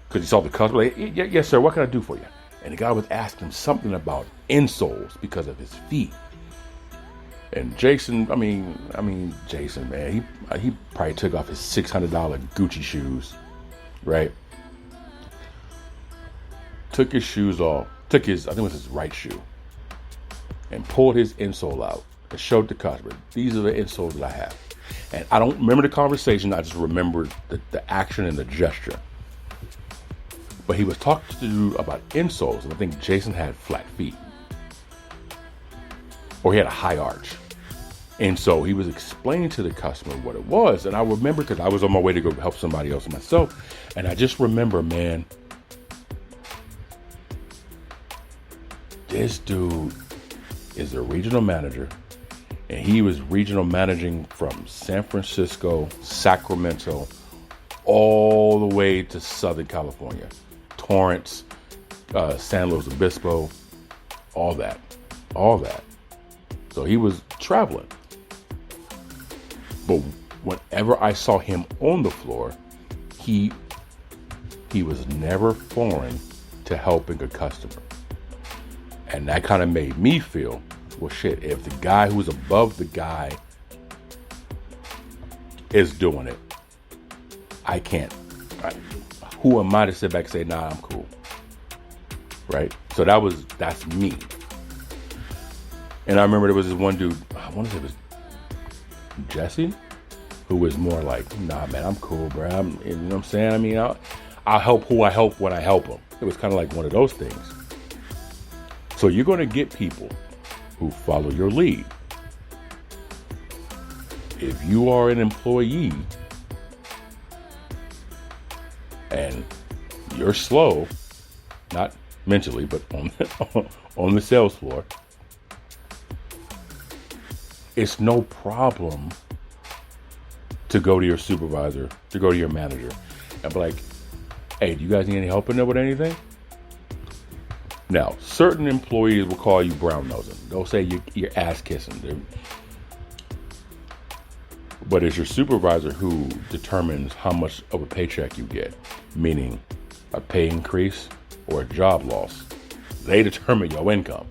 because he saw the customer. Like, yes, sir, what can I do for you? And the guy was asking him something about insoles because of his feet. And Jason, I mean, Jason, man, he probably took off his $600 Gucci shoes, right? Took his shoes off, I think it was his right shoe, and pulled his insole out and showed the customer, these are the insoles that I have. And I don't remember the conversation, I just remember the action and the gesture. But he was talking to the dude about insoles, and I think Jason had flat feet. Or he had a high arch. And so he was explaining to the customer what it was. And I remember, because I was on my way to go help somebody else myself. And I just remember, man, this dude is a regional manager. And he was regional managing from San Francisco, Sacramento, all the way to Southern California. Torrance, San Luis Obispo, all that. So he was traveling. But whenever I saw him on the floor, he was never foreign to helping a customer. And that kind of made me feel, well, shit, if the guy who's above the guy is doing it, I can't. Who am I to sit back and say, nah, I'm cool? Right? So that's me. And I remember there was this one dude, I want to say it was Jesse, who was more like, nah, man, I'm cool, bro. You know what I'm saying? I mean, I'll help who I help when I help them. It was kind of like one of those things. So you're going to get people who follow your lead. If you are an employee and you're slow, not mentally, but on the sales floor, it's no problem to go to your supervisor, to go to your manager, and be like, hey, do you guys need any help in there with anything? Now, certain employees will call you brown nosing. They'll say you're ass kissing. But it's your supervisor who determines how much of a paycheck you get, meaning a pay increase or a job loss. They determine your income.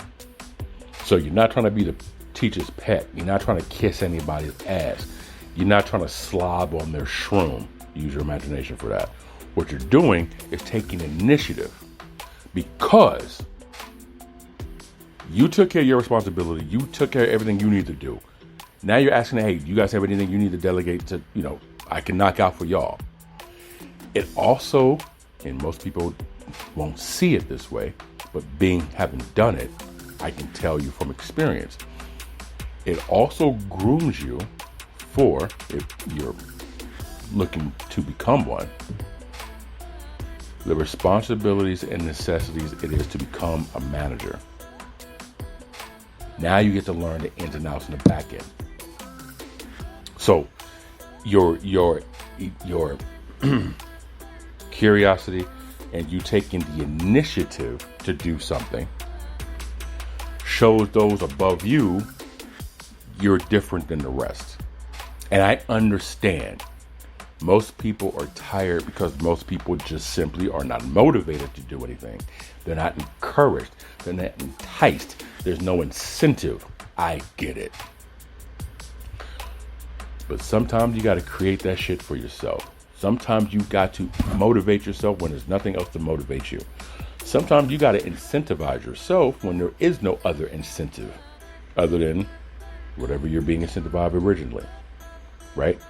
So you're not trying to be the teacher's pet. You're not trying to kiss anybody's ass. You're not trying to slob on their shroom. Use your imagination for that. What you're doing is taking initiative because you took care of your responsibility. You took care of everything you need to do. Now you're asking, hey, do you guys have anything you need to delegate to, I can knock out for y'all? It also, and most people won't see it this way, but having done it, I can tell you from experience, it also grooms you for, if you're looking to become one, the responsibilities and necessities it is to become a manager. Now you get to learn the ins and outs in the back end. So your curiosity and you taking the initiative to do something shows those above you you're different than the rest. And I understand most people are tired because most people just simply are not motivated to do anything. They're not encouraged. They're not enticed. There's no incentive. I get it. But sometimes you got to create that shit for yourself. Sometimes you got to motivate yourself when there's nothing else to motivate you. Sometimes you got to incentivize yourself when there is no other incentive other than whatever you're being incentivized originally, right?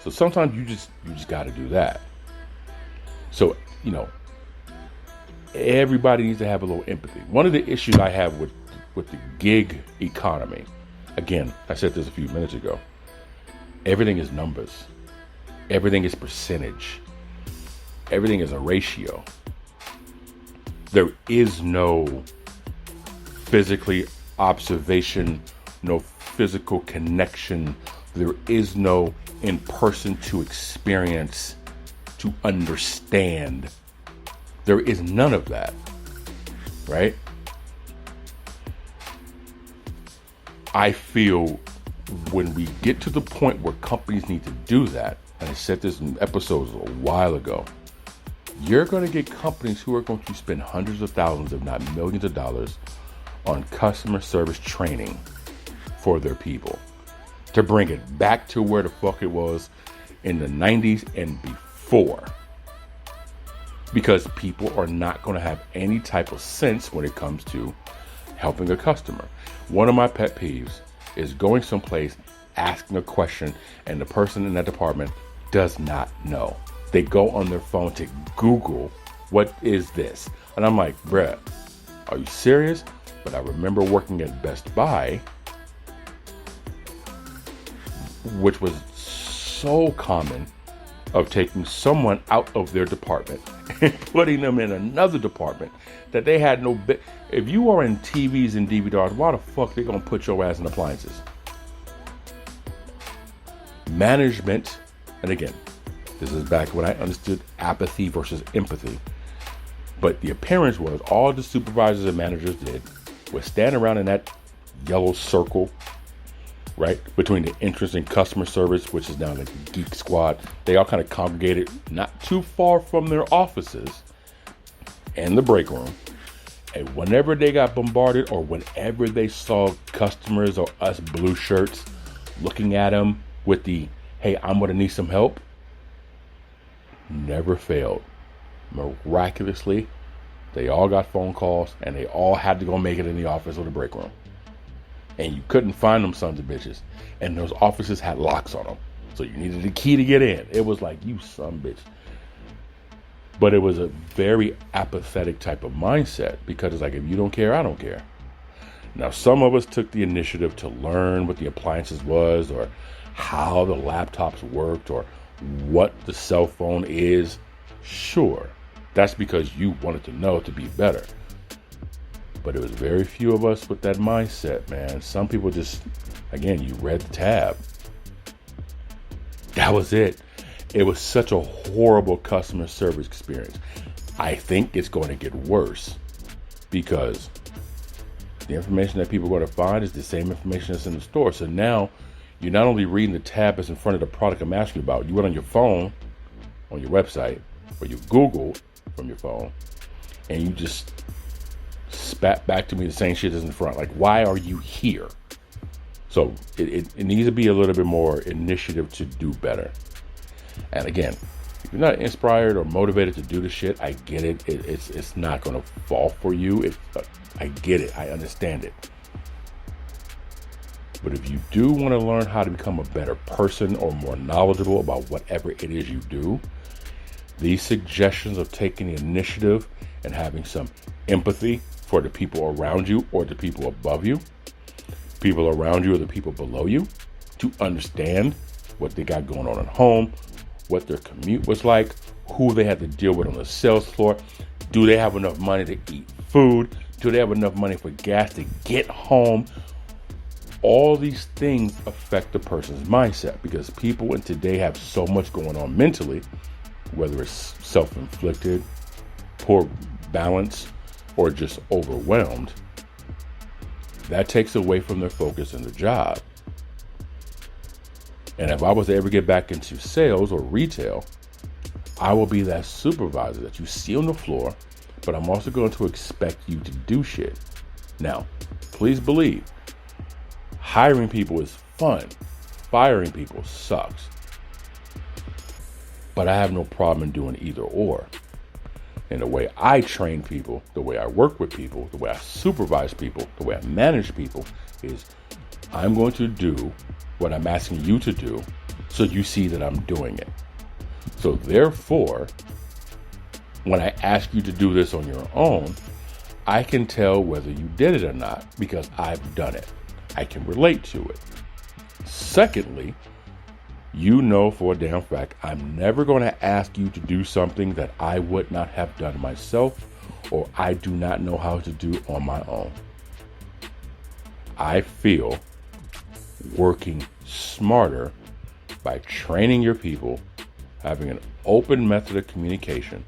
So sometimes you just got to do that. So, everybody needs to have a little empathy. One of the issues I have with the gig economy, again, I said this a few minutes ago, everything is numbers. Everything is percentage. Everything is a ratio. There is no physically observation, no physical connection. There is no in person to experience, to understand. There is none of that, right? I feel when we get to the point where companies need to do that, and I said this in episodes a while ago, you're going to get companies who are going to spend hundreds of thousands, if not millions of dollars on customer service training for their people to bring it back to where the fuck it was in the 90s and before. Because people are not going to have any type of sense when it comes to helping a customer. One of my pet peeves is going someplace, asking a question, and the person in that department does not know. They go on their phone to Google, what is this? And I'm like, bruh, are you serious? But I remember working at Best Buy, which was so common, of taking someone out of their department and putting them in another department that they had no bit. If you are in TVs and DVRs, why the fuck they gonna put your ass in appliances? Management, and again, this is back when I understood apathy versus empathy. But the appearance was all the supervisors and managers did was stand around in that yellow circle, right, between the entrance and customer service, which is now like the Geek Squad. They all kind of congregated not too far from their offices and the break room. And whenever they got bombarded or whenever they saw customers or us blue shirts looking at them with the, hey, I'm going to need some help, never failed. Miraculously, they all got phone calls and they all had to go make it in the office or the break room. And you couldn't find them sons of bitches. And those offices had locks on them. So you needed a key to get in. It was like, you son of a bitch. But it was a very apathetic type of mindset because it's like, if you don't care, I don't care. Now, some of us took the initiative to learn what the appliances was or how the laptops worked or what the cell phone is. Sure, that's because you wanted to know to be better. But it was very few of us with that mindset, man. Some people just, again, you read the tab. That was it. It was such a horrible customer service experience. I think it's going to get worse because the information that people are going to find is the same information that's in the store. So now you're not only reading the tab that's in front of the product I'm asking you about. You went on your phone, on your website, or you Googled from your phone, and you just spat back to me the same shit that's in front. Like, why are you here? So it needs to be a little bit more initiative to do better. And again, if you're not inspired or motivated to do the shit, I get it. It's not going to fall for you. I get it. I understand it. But if you do want to learn how to become a better person or more knowledgeable about whatever it is you do, these suggestions of taking the initiative and having some empathy for the people around you or the people above you, people around you or the people below you, to understand what they got going on at home, what their commute was like, who they had to deal with on the sales floor. Do they have enough money to eat food? Do they have enough money for gas to get home? All these things affect the person's mindset because people in today have so much going on mentally, whether it's self-inflicted, poor balance, or just overwhelmed. That takes away from their focus in the job. And if I was to ever get back into sales or retail, I will be that supervisor that you see on the floor, but I'm also going to expect you to do shit. Now, please believe, hiring people is fun. Firing people sucks. But I have no problem in doing either or. And the way I train people, the way I work with people, the way I supervise people, the way I manage people is I'm going to do what I'm asking you to do so you see that I'm doing it. So therefore, when I ask you to do this on your own, I can tell whether you did it or not because I've done it. I can relate to it. Secondly, you know for a damn fact I'm never going to ask you to do something that I would not have done myself or I do not know how to do on my own. I feel working smarter by training your people, having an open method of communication,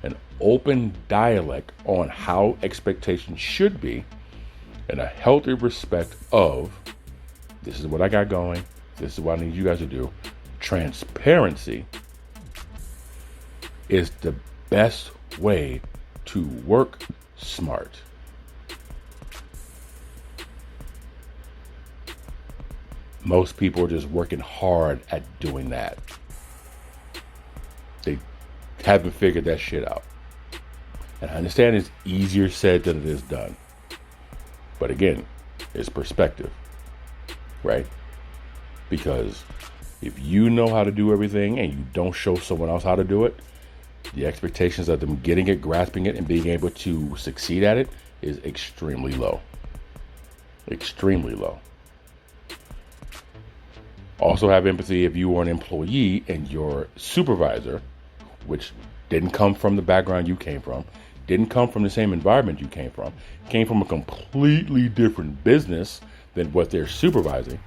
an open dialect on how expectations should be, and a healthy respect of this is what I got going, this is what I need you guys to do. Transparency is the best way to work smart. Most people are just working hard at doing that. They haven't figured that shit out. And I understand it's easier said than it is done. But again, it's perspective, right? Because if you know how to do everything and you don't show someone else how to do it, the expectations of them getting it, grasping it, and being able to succeed at it is extremely low. Extremely low. Also have empathy if you are an employee and your supervisor, which didn't come from the background you came from, didn't come from the same environment you came from a completely different business than what they're supervising.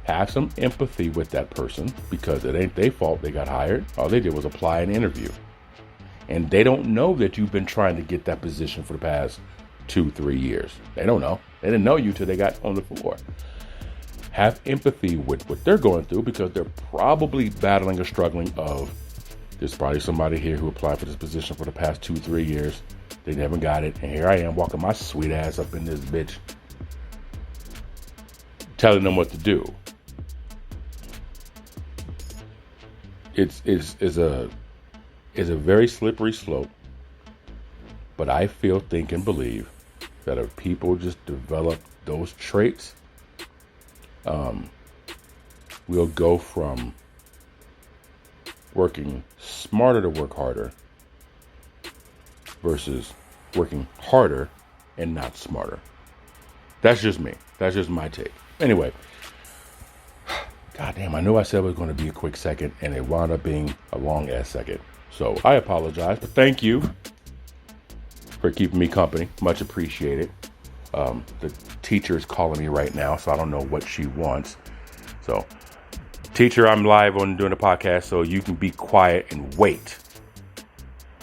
Have some empathy with that person because it ain't their fault they got hired. All they did was apply an interview. And they don't know that you've been trying to get that position for the past 2-3 years. They don't know. They didn't know you till they got on the floor. Have empathy with what they're going through because they're probably battling or struggling of there's probably somebody here who applied for this position for the past 2-3 years. They never got it. And here I am walking my sweet ass up in this bitch telling them what to do. It's a very slippery slope, but I feel, think, and believe that if people just develop those traits, we'll go from working smarter to work harder versus working harder and not smarter. That's just me. That's just my take. Anyway, goddamn, I knew I said it was going to be a quick second, and it wound up being a long ass second. So I apologize, but thank you for keeping me company. Much appreciated. The teacher is calling me right now, so I don't know what she wants. So, teacher, I'm live on doing the podcast, so you can be quiet and wait.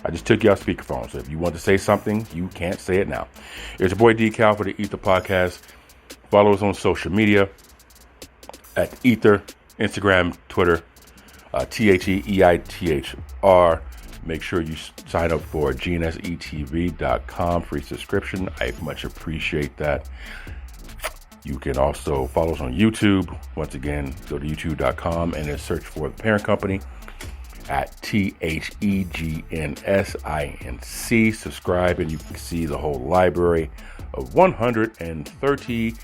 I just took you off speakerphone, so if you want to say something, you can't say it now. It's your boy D.Cal for the E.I.T.H.R podcast. Follow us on social media at E.I.T.H.R, Instagram, Twitter, E.I.T.H.R. Make sure you sign up for GNSETV.com free subscription. I much appreciate that. You can also follow us on YouTube. Once again, go to youtube.com and then search for the parent company at THEGNSINC. Subscribe and you can see the whole library of 130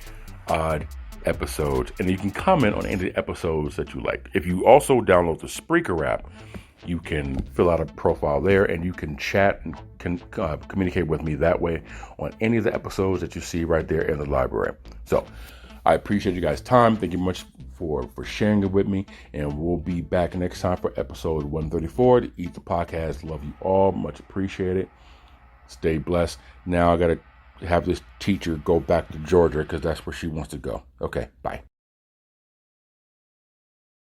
odd episodes. And you can comment on any of the episodes that you like. If you also download the Spreaker app, you can fill out a profile there and you can chat and communicate with me that way on any of the episodes that you see right there in the library. So I appreciate you guys' time. Thank you much for sharing it with me. And we'll be back next time for episode 134, the E.I.T.H.R podcast. Love you all. Much appreciated. Stay blessed. Now I got to have this teacher go back to Georgia because that's where she wants to go. Okay, bye.